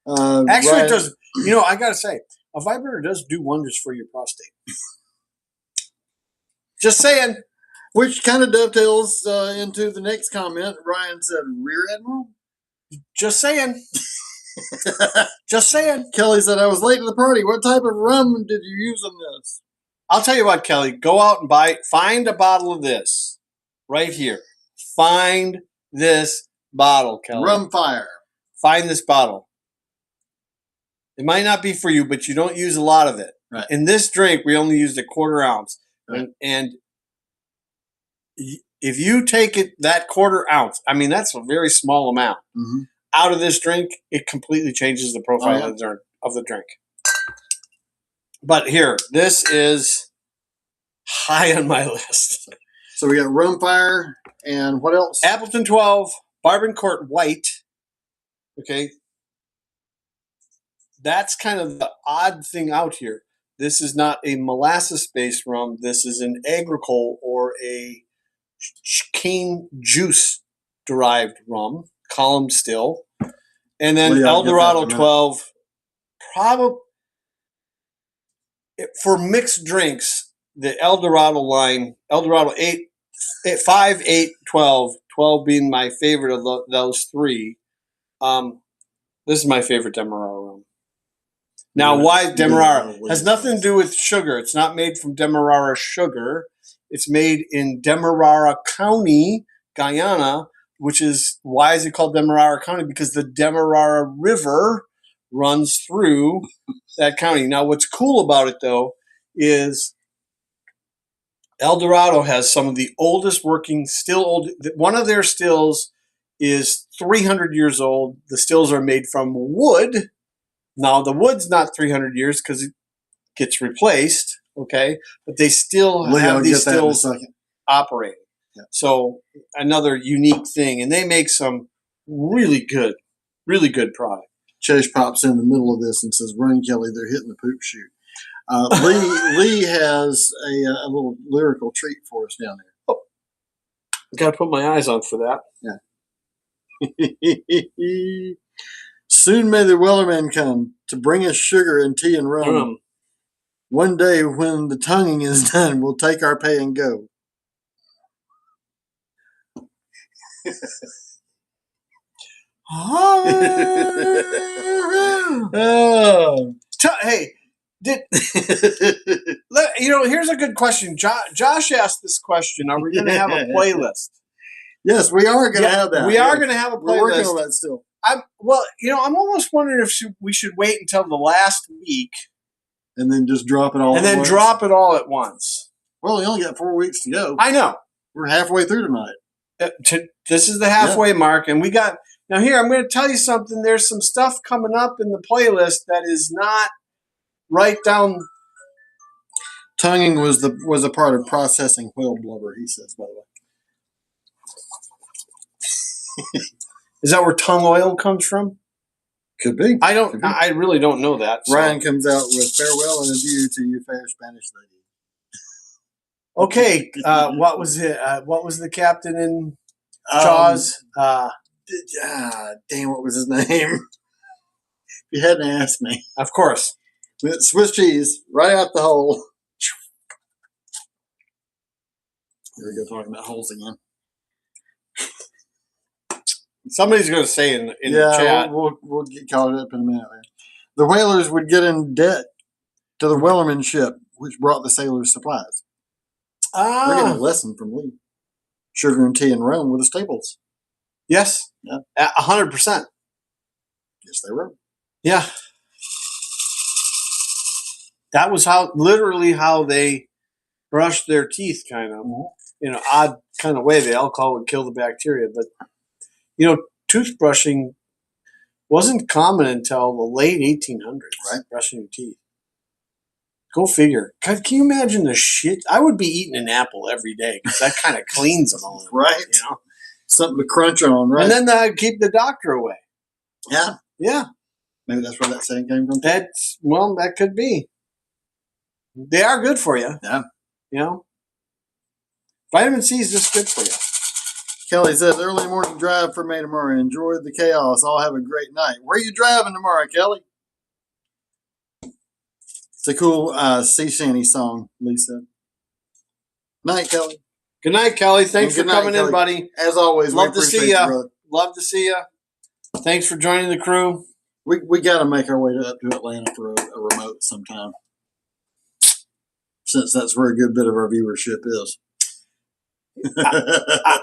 Actually, it does. I got to say, a vibrator does do wonders for your prostate. Just saying. Which kind of dovetails into the next comment. Ryan said, Rear Admiral? Just saying. Just saying. Kelly said, I was late to the party. What type of rum did you use on this? I'll tell you what, Kelly. Go out and find a bottle of this right here. Find this bottle, Kelly. Rum Fire. Find this bottle. It might not be for you, but you don't use a lot of it. Right. In this drink, we only used a 1/4 ounce. Right. And if you take that 1/4 ounce, that's a very small amount, out of this drink, it completely changes the profile of the drink. But here, this is high on my list. So we got Rum Fire and what else? Appleton 12, Barbancourt White. Okay. That's kind of the odd thing out here. This is not a molasses-based rum. This is an agricole or a cane juice-derived rum, column still. And then Eldorado 12, probably for mixed drinks, the Eldorado line, Eldorado 8, 5, 8, 12, 12 being my favorite of those three. This is my favorite Demerara rum. Now, why Demerara? Has nothing to do with sugar. It's not made from Demerara sugar. It's made in Demerara County, Guyana, which is, why is it called Demerara County? Because the Demerara River runs through that county. Now, what's cool about it, though, is Eldorado has some of the oldest working, one of their stills is 300 years old. The stills are made from wood. Now, the wood's not 300 years because it gets replaced, okay? But they still have these stills operating. Yeah. So, another unique thing. And they make some really good product. Chase pops in the middle of this and says, Run, Kelly, they're hitting the poop chute. Lee has a little lyrical treat for us down there. Oh, got to put my eyes on for that. Yeah. Soon may the Wellerman come to bring us sugar and tea and rum. One day when the tonguing is done, we'll take our pay and go. Hey, here's a good question. Josh asked this question. Are we going to have a playlist? Yes, we are going to have that. We are going to have a playlist. We're working on that still. I'm almost wondering if we should wait until the last week and then just drop it all. And then drop it all at once. Well, we only got 4 weeks to go. I know. We're halfway through tonight. This is the halfway mark, and we got now. Here, I'm going to tell you something. There's some stuff coming up in the playlist that is not right down. Tonguing was a part of processing whale blubber. He says, by the way. Is that where tongue oil comes from? Could be. I really don't know that. So. Ryan comes out with farewell and adieu to you, fair Spanish lady. Okay, what was it? What was the captain in Jaws? Damn, what was his name? You hadn't asked me. Of course. Swiss cheese, right out the hole. Here we go, talking about holes again. Somebody's going to say in the chat. We'll get caught up in a minute. Man. The whalers would get in debt to the Wellerman ship, which brought the sailors supplies. We're getting a lesson from Lee. Sugar and tea and rum were the staples. Yes. Yeah. 100%. Yes, they were. Yeah. That was literally how they brushed their teeth, kind of. Mm-hmm. In an odd kind of way. The alcohol would kill the bacteria. But, toothbrushing wasn't common until the late 1800s. Right. Brushing your teeth. Go figure. God, can you imagine the shit? I would be eating an apple every day because that kind of cleans them all. Right. Something to crunch on, right? And then keep the doctor away. Yeah. Yeah. Maybe that's where that saying came from. That could be. They are good for you. Yeah. Vitamin C is just good for you. Kelly says, early morning drive for me tomorrow. Enjoy the chaos. I'll have a great night. Where are you driving tomorrow, Kelly? It's a cool sea shanty song, Lisa. Night, Kelly. Good night, Kelly. Thanks for coming in, buddy. As always, love to see you. Love to see you. Thanks for joining the crew. We got to make our way up to Atlanta for a remote sometime, since that's where a good bit of our viewership is.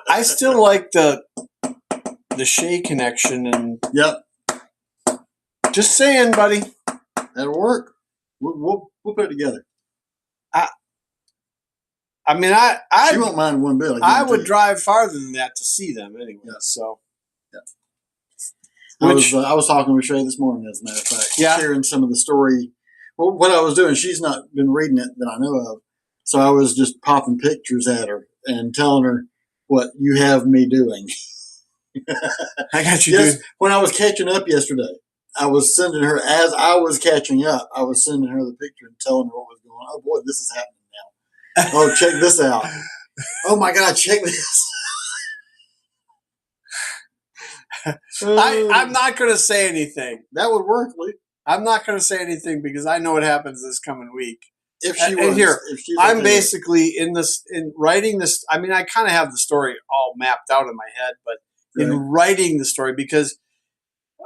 I still like the Shea connection, and yep. Just saying, buddy. That'll work. We'll put it together. She won't mind one bit. I would drive farther than that to see them anyway. Yeah. So, yeah. I was talking with Shay this morning, as a matter of fact. Yeah. Sharing some of the story. Well, what I was doing, she's not been reading it that I know of, so I was just popping pictures at her and telling her what you have me doing. I got you, dude. When I was catching up yesterday, I was sending her, as I was catching up, I was sending her the picture and telling her what was going on. Oh, boy, this is happening now. Oh, check this out. Oh, my God, check this. I'm not going to say anything. That would work, Lee. I'm not going to say anything because I know what happens this coming week. If she was, I'm basically in writing this. I mean, I kind of have the story all mapped out in my head, but in writing the story, because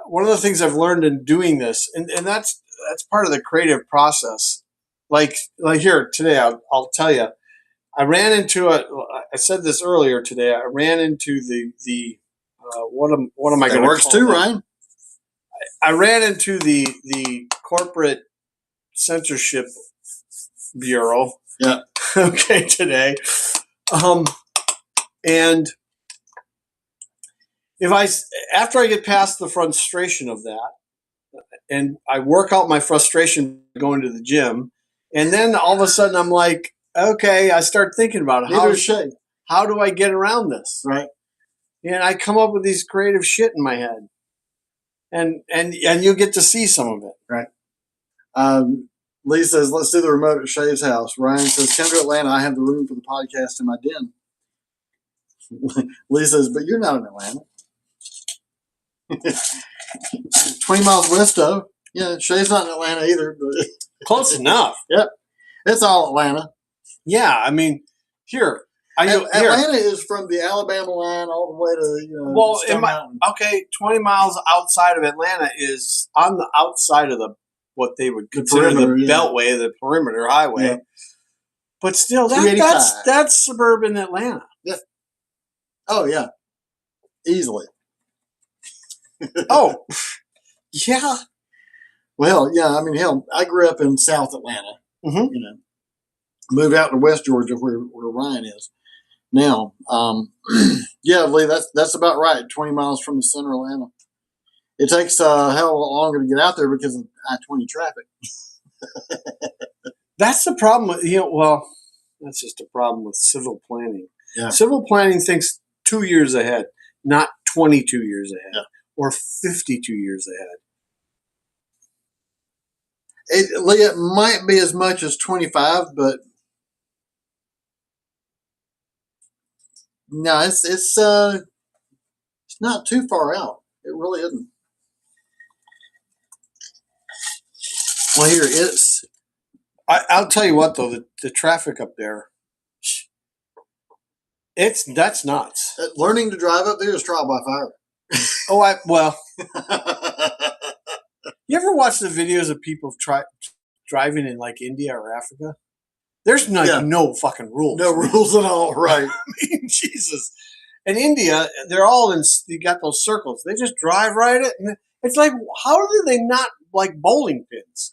one of the things I've learned in doing this, and that's part of the creative process. Like here today, I'll tell you, I ran into I said this earlier today. I ran into the what am I going to call it? Works too, Ryan. I ran into the corporate censorship bureau. Yeah. Okay, today. And after I get past the frustration of that, and I work out my frustration going to the gym, and then all of a sudden I'm like, okay, I start thinking about it. How do I get around this? Right. And I come up with these creative shit in my head. And you get to see some of it. Right. Lee says, let's do the remote at Shay's house. Ryan says, come to Atlanta. I have the room for the podcast in my den. Lee says, but you're not in Atlanta. 20 miles west of. Yeah, Shay's not in Atlanta either. But close enough. Yep. It's all Atlanta. Yeah, I mean, here. Atlanta is from the Alabama line all the way to 20 miles outside of Atlanta is on the outside of the what they would consider the Beltway, the perimeter highway. Yeah. But still, that's suburban Atlanta. Yeah. Oh, yeah. Easily. Oh, yeah. Well, yeah, I mean, hell, I grew up in South Atlanta. Mm-hmm. You know, moved out to West Georgia where Ryan is now. Yeah, Lee, that's about right. 20 miles from the center of Atlanta. It takes a hell of a lot longer to get out there because of I-20 traffic. That's the problem with, well, that's just a problem with civil planning. Yeah. Civil planning thinks 2 years ahead, not 22 years ahead or 52 years ahead. It might be as much as 25, but no, it's not too far out. It really isn't. Well, here it's. I'll tell you what, though, the traffic up there, that's nuts. Learning to drive up there is trial by fire. You ever watch the videos of people driving in like India or Africa? There's no fucking rules. No rules at all, right? I mean, Jesus. In India, they're all you got those circles. They just drive right it. And it's like, how do they not like bowling pins?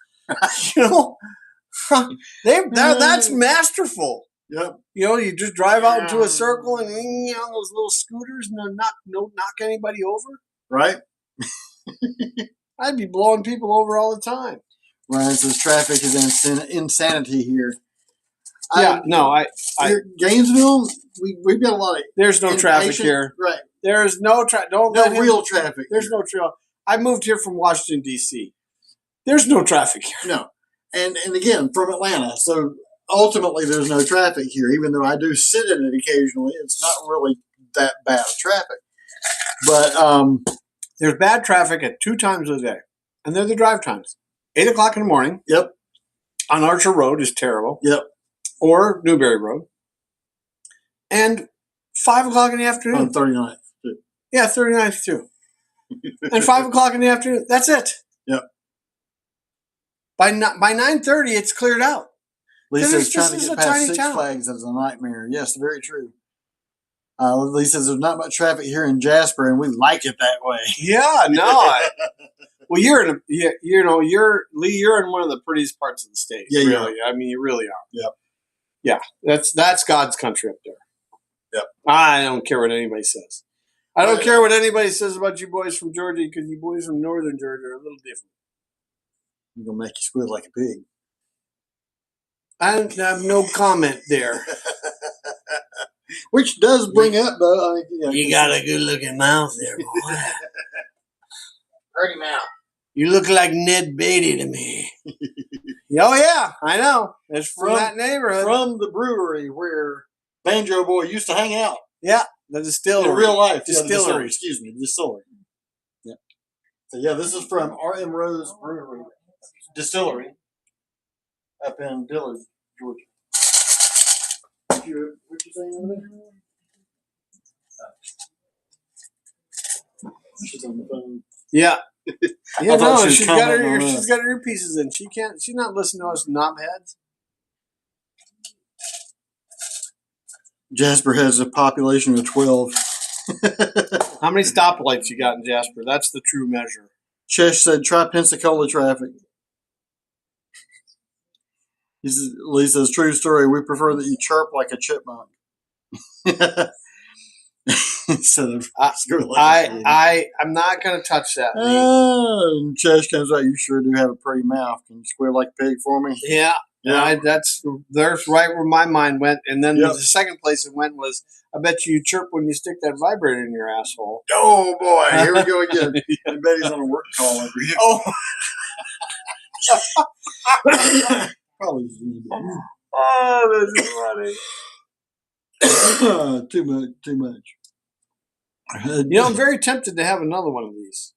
That's masterful. Yep. You just drive out into a circle and those little scooters and knock anybody over. Right. I'd be blowing people over all the time. Ryan says traffic is insanity here. Gainesville, we've got a lot of. There's no traffic here. Right. There's no traffic. No real traffic. There's no trail. I moved here from Washington D.C. There's no traffic here. No, and again from Atlanta, so ultimately there's no traffic here. Even though I do sit in it occasionally, it's not really that bad of traffic. But there's bad traffic at 2 times a day, and they're the drive times. 8 o'clock in the morning. Yep. On Archer Road is terrible. Yep. Or Newberry Road. And 5 o'clock in the afternoon. On 39th, too. Yeah, 39th, too. And 5 o'clock in the afternoon. That's it. Yep. By 9:30, it's cleared out. Lisa's trying to get past Six Flags is a nightmare. Yes, very true. Lisa says there's not much traffic here in Jasper, and we like it that way. Yeah, no. Well, you're in one of the prettiest parts of the state. Yeah, really. I mean, you really are. Yep. Yeah, that's God's country up there. Yep. I don't care what anybody says. I don't care what anybody says about you boys from Georgia, because you boys from northern Georgia are a little different. I'm gonna make you squeal like a pig. I have no comment there. Which does bring up, though. You got a good-looking mouth there, boy. Pretty mouth. You look like Ned Beatty to me. Oh, yeah, I know. It's from that neighborhood. From the brewery where Banjo Boy used to hang out. Yeah, the distillery. In real life. Distillery. Distillery. Yeah. So, yeah, this is from R.M. Rose Brewery. Distillery. Up in Dillard, Georgia. What you saying over there? She's on the phone. Yeah. Yeah, no, she's got her earpieces in. She's not listening to us knobheads. Jasper has a population of 12. How many stoplights you got in Jasper? That's the true measure. Chesh said, try Pensacola traffic. Lisa's true story. We prefer that you chirp like a chipmunk. Instead of I'm not going to touch that. And Chesh comes out. You sure do have a pretty mouth. Can you squeal like a pig for me? Yeah. There's right where my mind went. And then the second place it went was, I bet you chirp when you stick that vibrator in your asshole. Oh boy, here we go again. I bet he's on a work call over here. Oh. Probably. Oh, that's funny. Too much. I'm very tempted to have another one of these.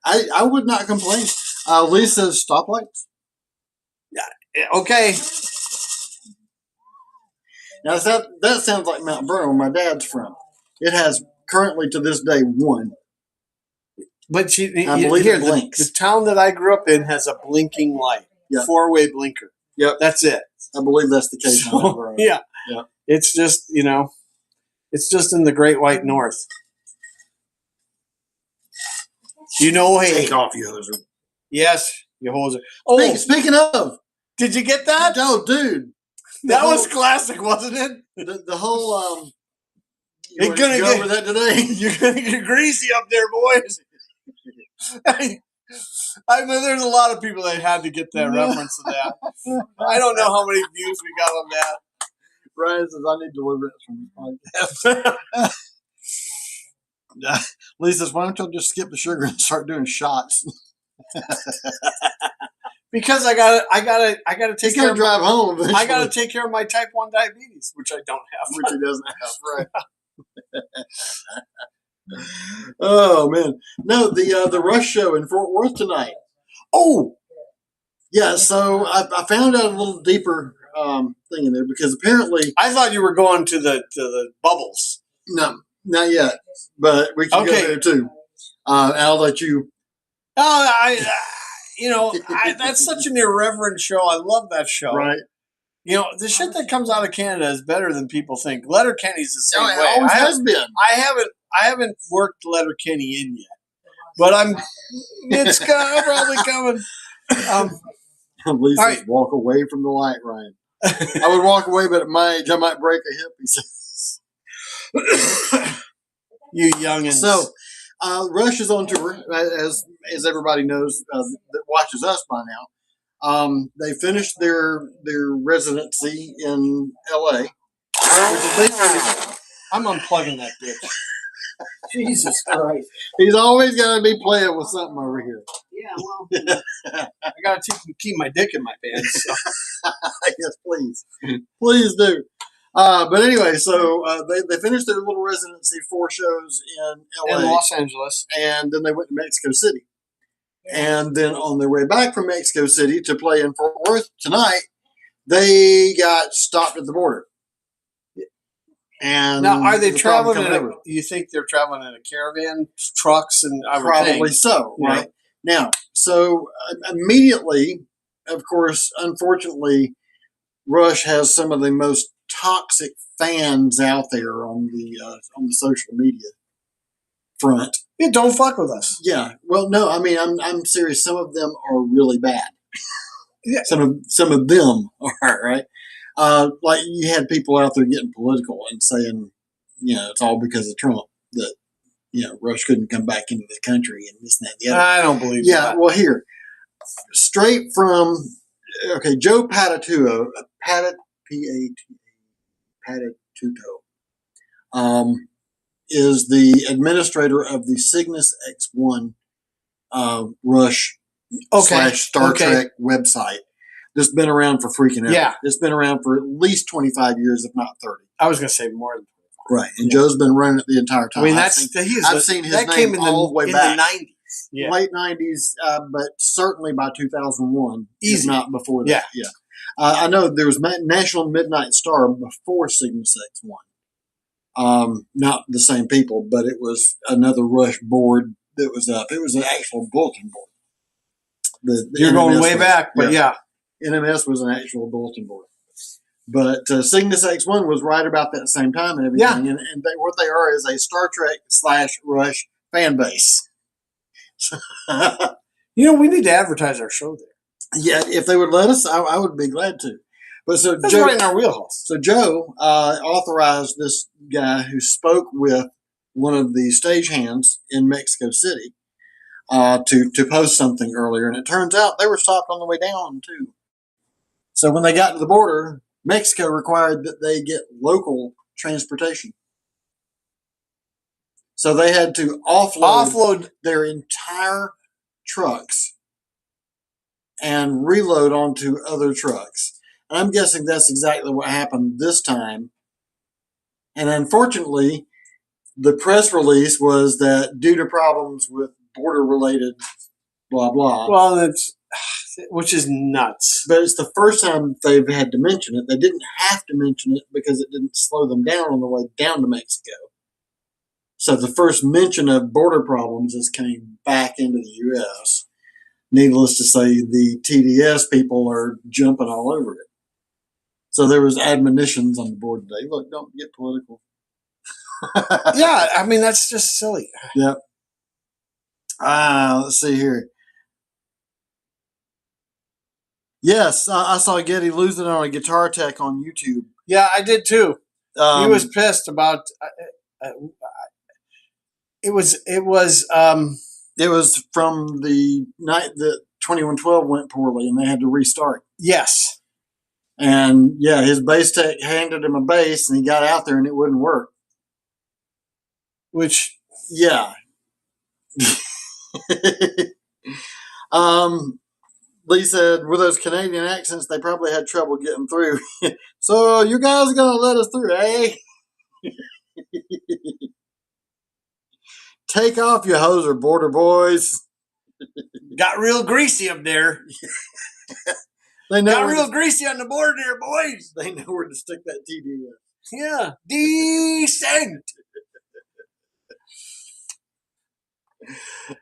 I would not complain. Lisa's stoplights. Yeah. Okay. Now that sounds like Mount Vernon, where my dad's from. It has currently to this day one. But I believe here, it blinks. the town that I grew up in has a blinking light, Yep. 4-way blinker. Yep. That's it. I believe that's the case. So, yeah. Yeah. It's just, it's just in the Great White North. Hey. Take off, you hoser. Yes, you hoser. Oh, Speaking of. did you get that? Oh, dude. That was classic, wasn't it? The whole, You're gonna go over that today. You're gonna get greasy up there, boys. I mean, there's a lot of people that had to get that reference to that. I don't know how many views we got on that. Ryan says, I need deliverance from this podcast. Lisa says, why don't you just skip the sugar and start doing shots? Because I gotta take care of drive home. Eventually. I gotta take care of my type 1 diabetes, which I don't have. Which he doesn't have, right? Oh man, no, the Rush show in Fort Worth tonight. Oh, yeah. So I found out a little deeper thing in there because apparently I thought you were going to the bubbles. No, not yet, but we can go there too. I'll let you. Oh, that's such an irreverent show. I love that show. Right. The shit that comes out of Canada is better than people think. Letterkenny's the same way. It always has been. I haven't worked Letterkenny in yet, but it's probably coming. Lisa says, walk away from the light, Ryan. I would walk away, but at my age, I might break a hip, he says. You youngins. So, Rush is on tour, as everybody knows that watches us by now. They finished their residency in L.A. I'm unplugging that bitch. Jesus Christ. He's always got to be playing with something over here. Yeah, well, I got to keep my dick in my pants. So. Yes, please. Please do. But anyway, so they finished their little residency, 4 shows in L.A. And Los Angeles. And then they went to Mexico City. And then on their way back from Mexico City to play in Fort Worth tonight, they got stopped at the border. And now, are they traveling you think they're traveling in a caravan, trucks, and probably so, right? Now, so immediately, of course, unfortunately, Rush has some of the most toxic fans out there on the social media front. Yeah, don't fuck with us. Yeah. Well, no, I mean, I'm serious. Some of them are really bad. Yeah. Some of them are, right? Like you had people out there getting political and saying, it's all because of Trump that, Rush couldn't come back into the country and this and that and the other. I don't believe that. Yeah, well, here, straight from, Joe Patituto, is the administrator of the Cygnus X1 Rush / Star Trek website. That's been around for freaking ever. Yeah. It's been around for at least 25 years, if not 30. I was going to say more than 25. Right. And Joe's been running it the entire time. I mean, I've seen his name all the way back. In the 90s. Yeah. Late 90s, but certainly by 2001. Easy. If not before that. Yeah. I know there was National Midnight Star before Cygnus X1. Not the same people, but it was another Rush board that was up. It was an actual bulletin board. You're going way back, but yeah. NMS was an actual bulletin board. But Cygnus X1 was right about that same time and everything. Yeah. And what they are is a Star Trek / Rush fan base. We need to advertise our show there. Yeah, if they would let us, I would be glad to. But so that's Joe, right in our wheelhouse. So Joe authorized this guy who spoke with one of the stagehands in Mexico City to post something earlier, and it turns out they were stopped on the way down too. So when they got to the border, Mexico required that they get local transportation. So they had to offload their entire trucks and reload onto other trucks. And I'm guessing that's exactly what happened this time. And unfortunately, the press release was that due to problems with border-related blah, blah. Well, which is nuts. But it's the first time they've had to mention it. They didn't have to mention it because it didn't slow them down on the way down to Mexico. So the first mention of border problems is coming back into the U.S. Needless to say, the TDS people are jumping all over it. So there was admonitions on the board today. Look, don't get political. Yeah, I mean, that's just silly. Yep. Let's see here. Yes, I saw Getty losing it on a guitar tech on YouTube. Yeah, I did too. He was pissed about. It was from the night that 2112 went poorly and they had to restart. Yes. And yeah, his bass tech handed him a bass and he got out there and it wouldn't work. Which, yeah. Lee said, with those Canadian accents, they probably had trouble getting through. So you guys are going to let us through, eh? Take off, you hoser border boys. got real greasy up there. They know got real greasy on the border there, boys. They know where to stick that TD. Yeah. Decent.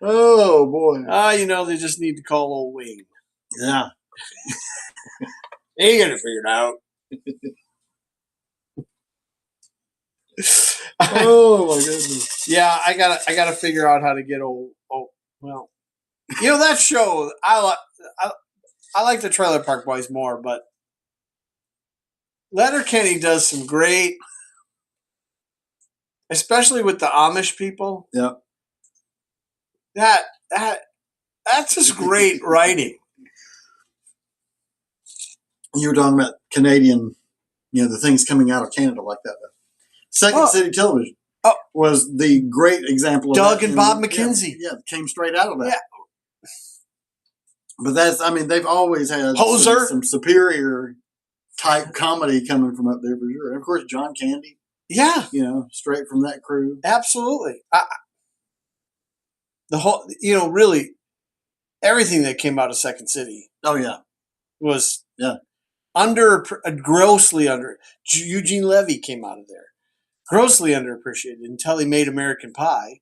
Oh, boy. They just need to call old Wayne. Yeah. He got it figured out. Oh, my goodness. Yeah, I gotta figure out how to get old. Oh, well, that show. I like the Trailer Park Boys more, but Letterkenny does some great, especially with the Amish people. Yeah. That's just great writing. You were talking about Canadian, the things coming out of Canada like that. Second City Television was the great example of Doug that. And Bob McKenzie. Yeah, came straight out of that. Yeah. But they've always had some superior type comedy coming from up there for sure. And of course, John Candy. Yeah. Straight from that crew. Absolutely. The whole, really, everything that came out of Second City. Oh, yeah. Was grossly under. Eugene Levy came out of there. Grossly underappreciated until he made American Pie.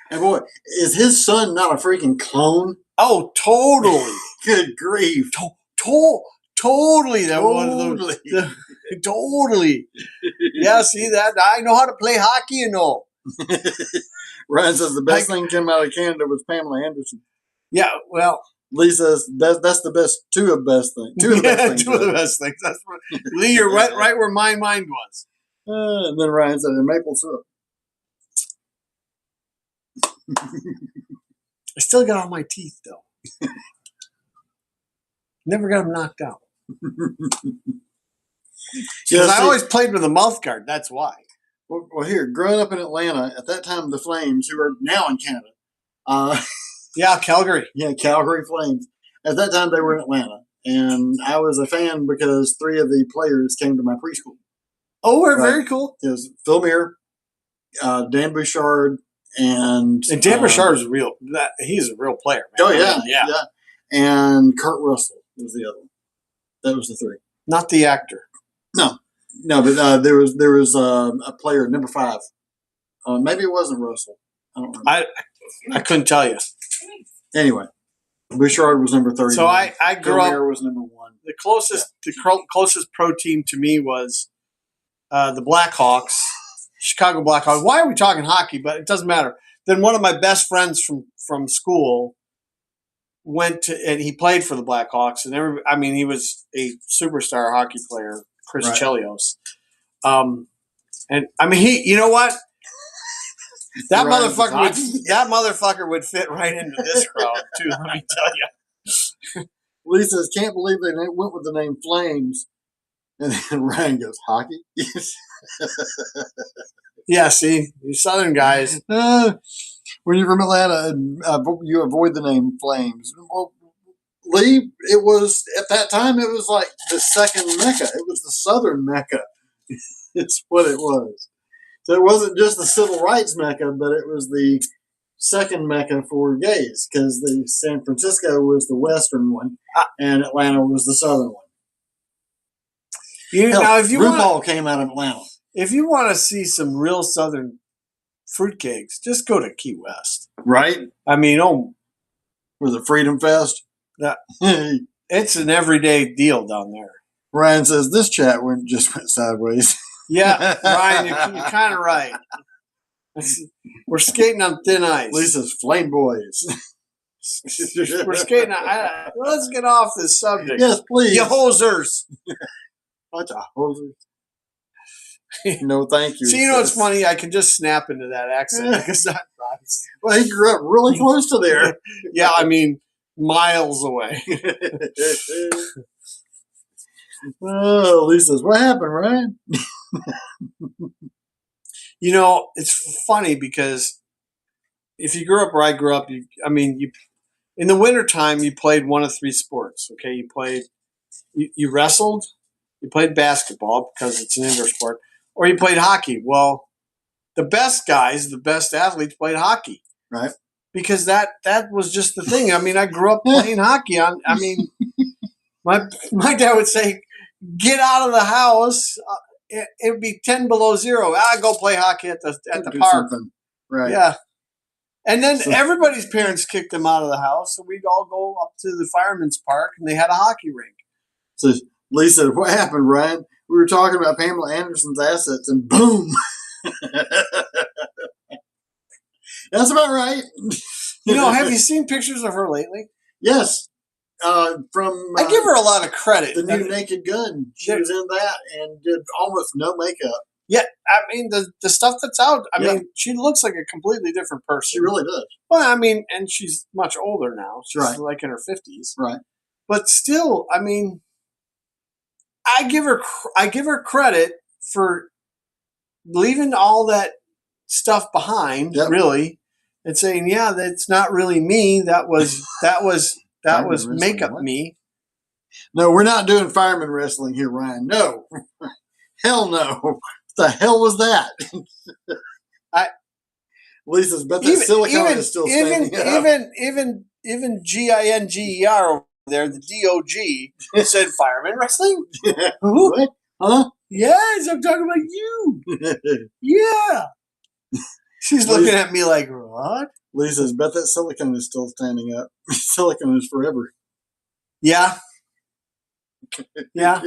And boy, is his son not a freaking clone? Oh, totally. Good grief. Totally. That one of those. Totally. Yeah, see that? I know how to play hockey and all. Ryan says the best thing came out of Canada was Pamela Anderson. Yeah, well. Lee says that's the best. Two of the best things. Two of the best things. That's right. Lee, you're right where my mind was. And then Ryan said, and maple syrup. I still got all my teeth, though. Never got them knocked out. Because I always played with a mouth guard. That's why. Well, here, growing up in Atlanta, at that time, the Flames, who are now in Canada. Yeah, Calgary. Yeah, Calgary Flames. At that time, they were in Atlanta. And I was a fan because 3 of the players came to my preschool. Oh, we're very cool. It was Phil Muir, Dan Bouchard, and Dan Bouchard is real. He's a real player, man. Oh, yeah. Yeah. And Kurt Russell was the other one. That was the 3. Not the actor. No, but there was a player, number 5. Maybe it wasn't Russell. I don't remember. I couldn't tell you. Anyway, Bouchard was number 30. So I grew up. was number 1. The closest pro team to me was the Blackhawks, Chicago Blackhawks. Why are we talking hockey? But it doesn't matter. Then one of my best friends from school went to, and he played for the Blackhawks, and he was a superstar hockey player, Chris Chelios. And he, you know what? That motherfucker would fit right into this crowd too. Let me tell you. Lee says, "Can't believe they went with the name Flames." And then Ryan goes, "Hockey." Yeah, see, you Southern guys. When you're from Atlanta, you avoid the name Flames. Well, Lee, it was at that time. It was like the second Mecca. It was the Southern Mecca. It's what it was. So it wasn't just the civil rights Mecca, but it was the second Mecca for gays, because the San Francisco was the western one, and Atlanta was the southern one. Now, if you RuPaul came out of Atlanta. if you want to see some real Southern fruitcakes, just go to Key West. Right? I mean, With the Freedom Fest. that it's an everyday deal down there. Ryan says this chat just went sideways. Yeah, Ryan, you're kind of right. We're skating on thin ice. Lisa's Flame Boys. We're skating on. Let's get off this subject. Yes, please. You hosers. Bunch of hosers. No, thank you. See, you know what's funny? I can just snap into that accent because that rhymes. Well, he grew up really close to there. Yeah, I mean, miles away. Oh, Lisa's, what happened, Ryan? You know, it's funny because if you grew up where I grew up, you in the wintertime, you played one of three sports. Okay, you wrestled, you played basketball because it's an indoor sport, or you played hockey. Well, the best guys, the best athletes played hockey. Right. Because that was just the thing. I mean, I grew up playing hockey. My dad would say, get out of the house. It would be 10 below zero. Go play hockey at the park. Something. Right. Yeah. And then everybody's parents kicked them out of the house. So we'd all go up to the fireman's park and they had a hockey rink. So Lisa, what happened, Ryan? We were talking about Pamela Anderson's assets and boom. That's about right. You know, have you seen pictures of her lately? Yes. From I give her a lot of credit. The new Naked Gun. She was in that and did almost no makeup. Yeah, I mean the stuff that's out. I mean, she looks like a completely different person. She really does. Well, I mean, and she's much older now. She's right. like in her 50s. Right. But still, I mean, I give her credit for leaving all that stuff behind, really, and saying, "Yeah, that's not really me. That was makeup me." No, we're not doing fireman wrestling here, Ryan. No, hell no. What the hell was that? Lisa's bet that silicone is still standing up. Even GINGER over there, the DOG, said fireman wrestling. What? Huh? Yes, I'm talking about you. Yeah. She's looking at me like, what? Lisa's bet that silicone is still standing up. Silicone is forever. Yeah. Yeah.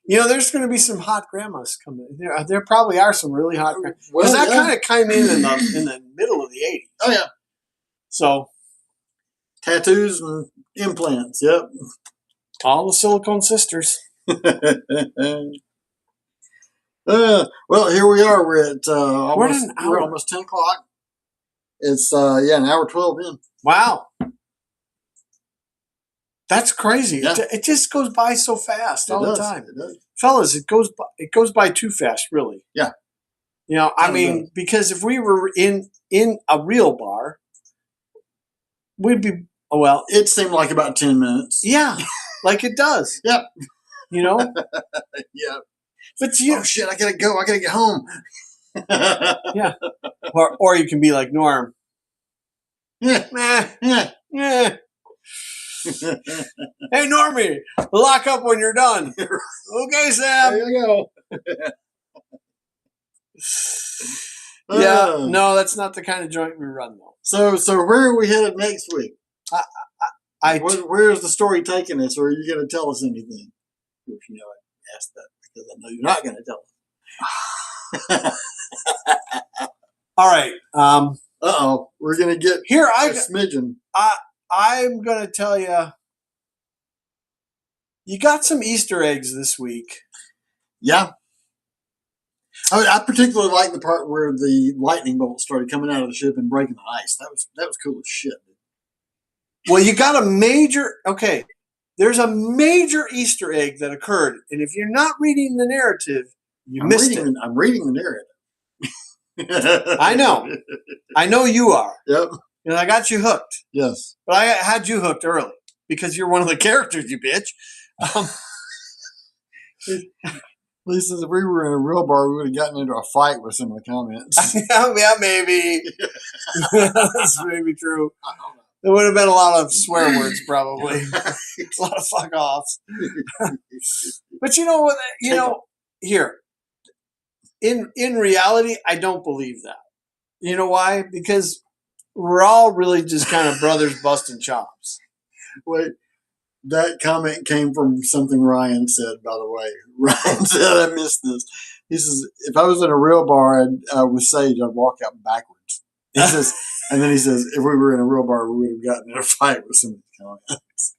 You know, there's going to be some hot grandmas coming. There probably are some really hot grandmas. Because that kind of came in the middle of the 80s. Oh, yeah. So. Tattoos and implants, yep. All the silicone sisters. Well, here we are. We're at we're almost 10 o'clock. It's an hour 12 in. Wow. That's crazy. Yeah. It just goes by so fast the time. It does. Fellas, it goes by too fast, really. Yeah. You know, I mean, because if we were in a real bar, we'd be it seemed like about 10 minutes. Yeah. Like it does. Yep. You know? Yeah. But oh shit, I gotta go. I gotta get home. Yeah. Or you can be like Norm. Yeah. Yeah. Hey, Normie, lock up when you're done. Okay, Sam. There you go. Yeah, no, that's not the kind of joint we run, though. So where are we headed next week? Where's the story taking us, or are you going to tell us anything? If you know, I asked that because I know you're not going to tell us. All right. We're going to get here. A smidgen. I'm going to tell you. You got some Easter eggs this week. Yeah. I particularly like the part where the lightning bolt started coming out of the ship and breaking the ice. That was cool as shit. Well, you got there's a major Easter egg that occurred, and if you're not reading the narrative, missed it. I'm reading the narrative. I know you are. Yep. And I got you hooked. Yes. But I had you hooked early because you're one of the characters, you bitch. Lisa, if we were in a real bar, we would have gotten into a fight with some of the comments. Yeah, maybe. That's maybe true. There would have been a lot of swear words, probably. A lot of fuck offs. But you know what? Here, in reality, I don't believe that. You know why? Because we're all really just kind of brothers busting chops. Wait, that comment came from something Ryan said, by the way. Ryan said, I missed this. He says, if I was in a real bar with Sage, I'd walk out backwards. He says, and then he says, if we were in a real bar, we would have gotten in a fight with some comments.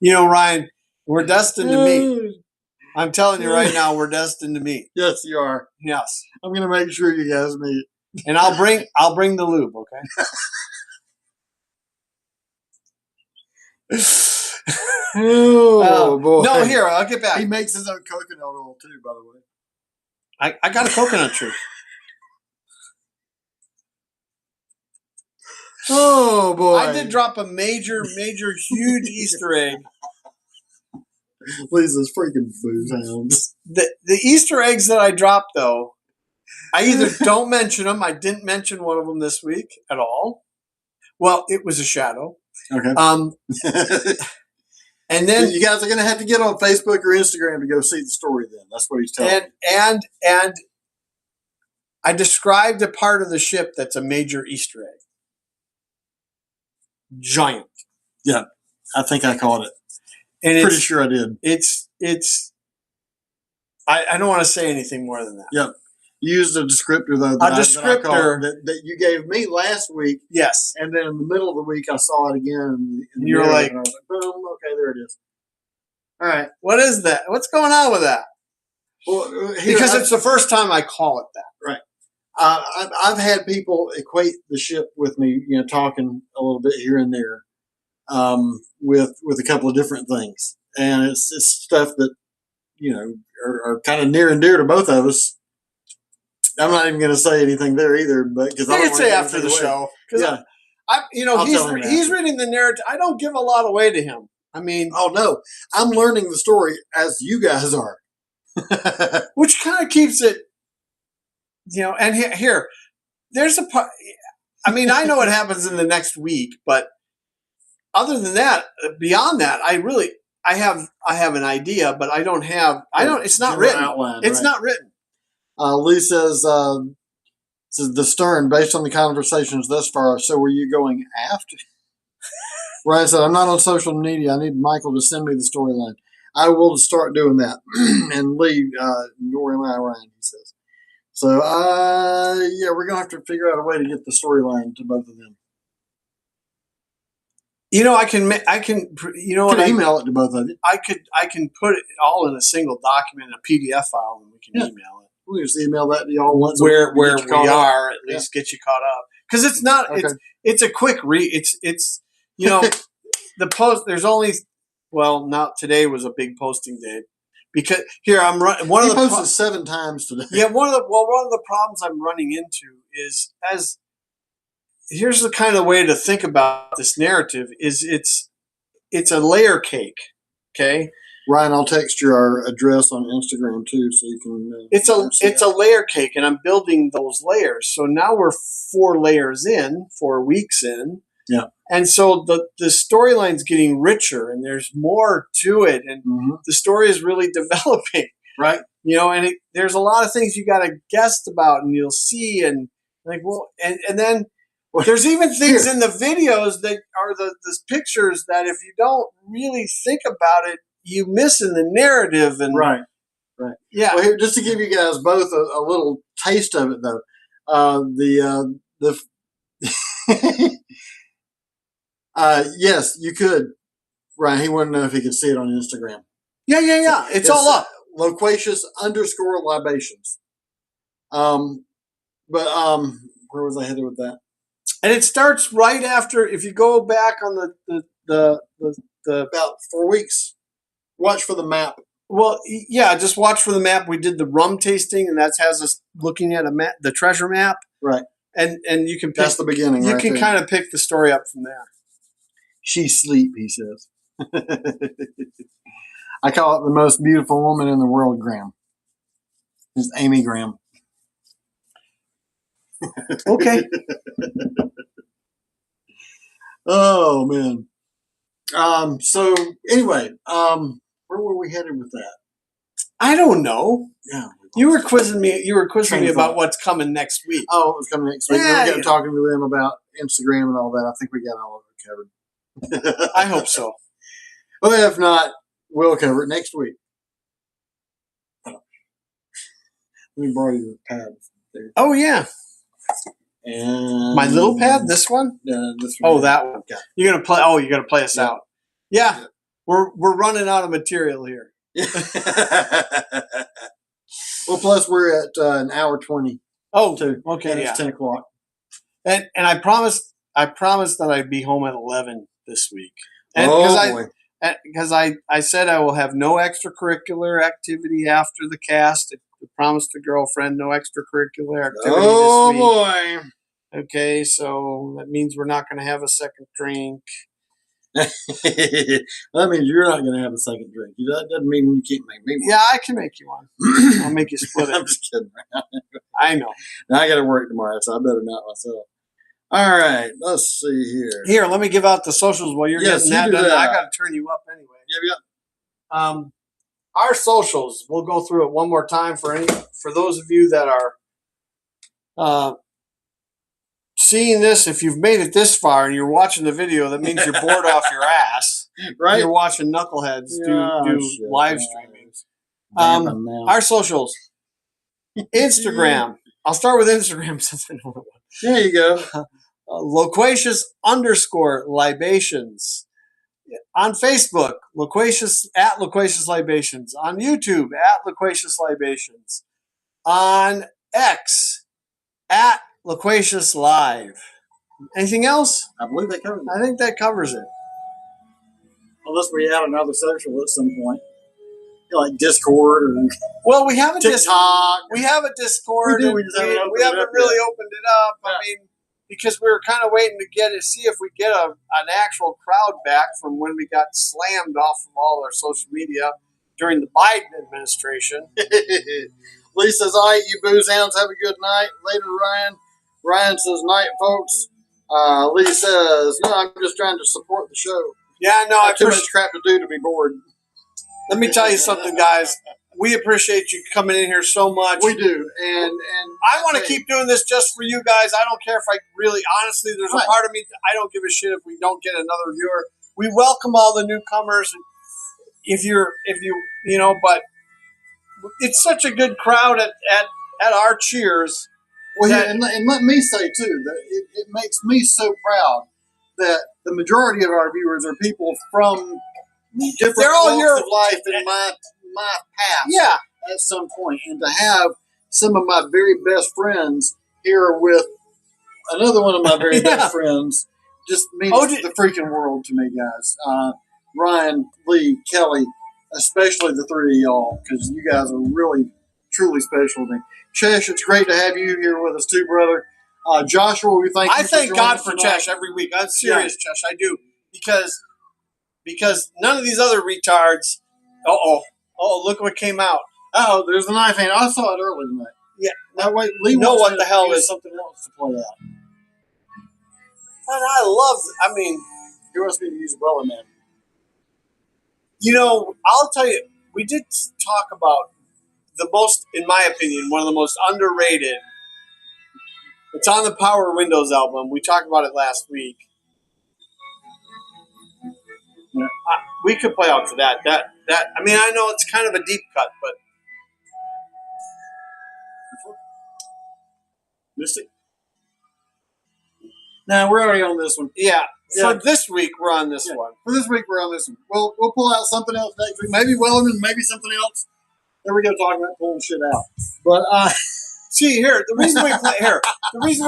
You know, Ryan, we're destined to meet. I'm telling you right now, we're destined to meet. Yes, you are. Yes. I'm going to make sure you guys meet. And I'll bring the lube, okay? Boy. No, here, I'll get back. He makes his own coconut oil too, by the way. I got a coconut tree. Oh boy. I did drop a major, huge Easter egg. Please, those freaking booze hounds. The Easter eggs that I dropped, though, I either don't mention them. I didn't mention one of them this week at all. Well, it was a shadow. Okay. And then you guys are going to have to get on Facebook or Instagram to go see the story. Then that's what he's telling me. And I described a part of the ship that's a major Easter egg. Giant. Yeah, I think I caught it. And pretty sure I did. I don't want to say anything more than that. Yep. You used a descriptor though. That you gave me last week. Yes. And then in the middle of the week, I saw it again. And you were like, boom, okay, there it is. All right. What is that? What's going on with that? Well, because it's the first time I call it that. Right. I've had people equate the ship with me, talking a little bit here and there, with a couple of different things, and it's stuff that are kind of near and dear to both of us. I'm not even going to say anything there either, but because I can say after the show. Yeah, he's reading the narrative. I don't give a lot away to him. I mean, oh no, I'm learning the story as you guys are, which kind of keeps it. And here, there's a part. I mean, I know what happens in the next week, but other than that, beyond that, I have an idea, but it's not written. Outline, it's not written. Lee says the stern, based on the conversations thus far. So were you going aft? Ryan said, I'm not on social media. I need Michael to send me the storyline. I will start doing that. And Lee, nor am I, Ryan, he says. So, yeah, we're going to have to figure out a way to get the storyline to both of them. I can email it to both of you. I can put it all in a single document, a PDF file, and we can email it. We'll just email that to y'all once. Where we are, at least get you caught up. Because it's not, it's a quick read. It's the post, there's only, not today was a big posting day. Because here I'm running. He posted 7 times today. Yeah, one of the problems I'm running into is here's the kind of way to think about this narrative is it's a layer cake. Okay, Ryan, I'll text you our address on Instagram too, so you can. It's a layer cake, and I'm building those layers. So now we're 4 weeks in. Yeah. And so the storyline's getting richer, and there's more to it, and the story is really developing, right? And there's a lot of things you got to guess about, and you'll see, and and then there's even things in the videos that are the pictures that if you don't really think about it, you miss in the narrative, and right. Yeah. Well, here, just to give you guys both a little taste of it, though, yes, you could. Ryan, he wanted to know if he could see it on Instagram. Yeah. It's all up. Loquacious _libations. But where was I headed with that? And it starts right after. If you go back on the about 4 weeks. Watch for the map. Well, yeah, just watch for the map. We did the rum tasting, and that has us looking at a map, the treasure map, right? And you can pick, that's the beginning. You can kind of pick the story up from there. She's asleep, he says. I call it the most beautiful woman in the world, Graham. It's Amy Graham. Okay. Oh man. So anyway, where were we headed with that? I don't know. Yeah. You were quizzing me. You were quizzing Train me of about thought. what's coming next week. Oh, it was coming next week. Yeah, We're getting talking to them about Instagram and all that. I think we got all of it covered. I hope so. Well, if not, we'll cover it next week. Let me borrow your pad there. Oh yeah, And my little pad. This one. this one. Oh, that one. Okay. You're gonna play. Oh, you're gonna play us Yeah. out. Yeah. Yeah. We're running out of material here. Well, plus we're at an hour 20 Oh, too. okay, And yeah. it's 10 o'clock. And I promised that I'd be home at 11 this week. And Boy. because I said I will have no extracurricular activity after the cast. I promised the girlfriend no extracurricular activity Oh this week. boy. Okay, so that means we're not going to have a second drink. That means you're not going to have a second drink. That doesn't mean you can't make me one. Yeah, I can make you one. I'll make you split I'm it. just kidding. I know. Now I got to work tomorrow, so I better not myself. All right, let's see here. Here, let me give out the socials while you're Yes, getting you that do done. that. I got to turn you up anyway. Yep. Our socials. We'll go through it one more time for those of you that are seeing this. If you've made it this far and you're watching the video, that means you're bored off your ass. Right? You're watching knuckleheads do shit. live streaming. Our socials. Instagram. I'll start with Instagram since I know it. There you go. Loquacious _libations. On Facebook, Loquacious Libations. On YouTube, Loquacious Libations. On X, Loquacious Live. Anything else? I believe they covered it. I think that covers it. Unless we add another social at some point. Like Discord or Well, we have a TikTok. We have a Discord. We do, we just haven't opened we it haven't up really yet. opened it up. Yeah. I mean, because we were kind of waiting to see if we get an actual crowd back from when we got slammed off of all our social media during the Biden administration. Lee says, all right, you booze hounds, have a good night. Later, Ryan. Ryan says, night, folks. Lee says, no, I'm just trying to support the show. Yeah, no, I I have too much appreciate. crap to do to be bored. Let me tell you something, guys. We appreciate you coming in here so much. We do. And I want to keep doing this just for you guys. I don't care if I really, honestly, there's Right. a part of me that I don't give a shit if we don't get another viewer. We welcome all the newcomers. If you but it's such a good crowd at our cheers. Well, yeah, and let me say, too, that it makes me so proud that the majority of our viewers are people from different They're all walks of life in my past. Yeah. At some point, and to have some of my very best friends here with another one of my very Yeah. best friends just means the freaking world to me, guys. Ryan, Lee, Kelly, especially the three of y'all, because you guys are really, truly special to me. Chesh, it's great to have you here with us too, brother. Joshua, we thank you. I thank for God joining for us tonight. Chesh every week. I'm serious, Chesh. I do. Because none of these other retards. Oh, look what came out. Oh, there's the knife hand. I saw it earlier tonight. Yeah. That way, Lee know wants what me the to hell use is- something else to play out. And He wants me to use Wellerman. I'll tell you, we did talk about the most, in my opinion, one of the most underrated. It's on the Power Windows album. We talked about it last week. Yeah. We could play out to that. I know it's kind of a deep cut, but Mystic. Now we're already on this one. yeah. Yeah. For this week, we're on this Yeah. one. For this week, we're on this one. We'll pull out something else next week. Maybe Wellerman, maybe something else. There we go, talking about pulling shit out. But See here, the reason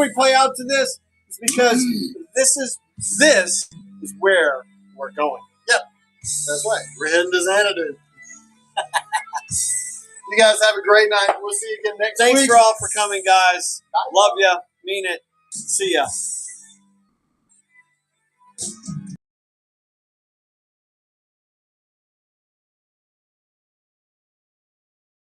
we play out to this is because this is where we're going. that's right. We're heading to Xanadu. You guys have a great night. We'll see you again next week. Thanks for all for coming, guys. Love ya. Mean it. See ya.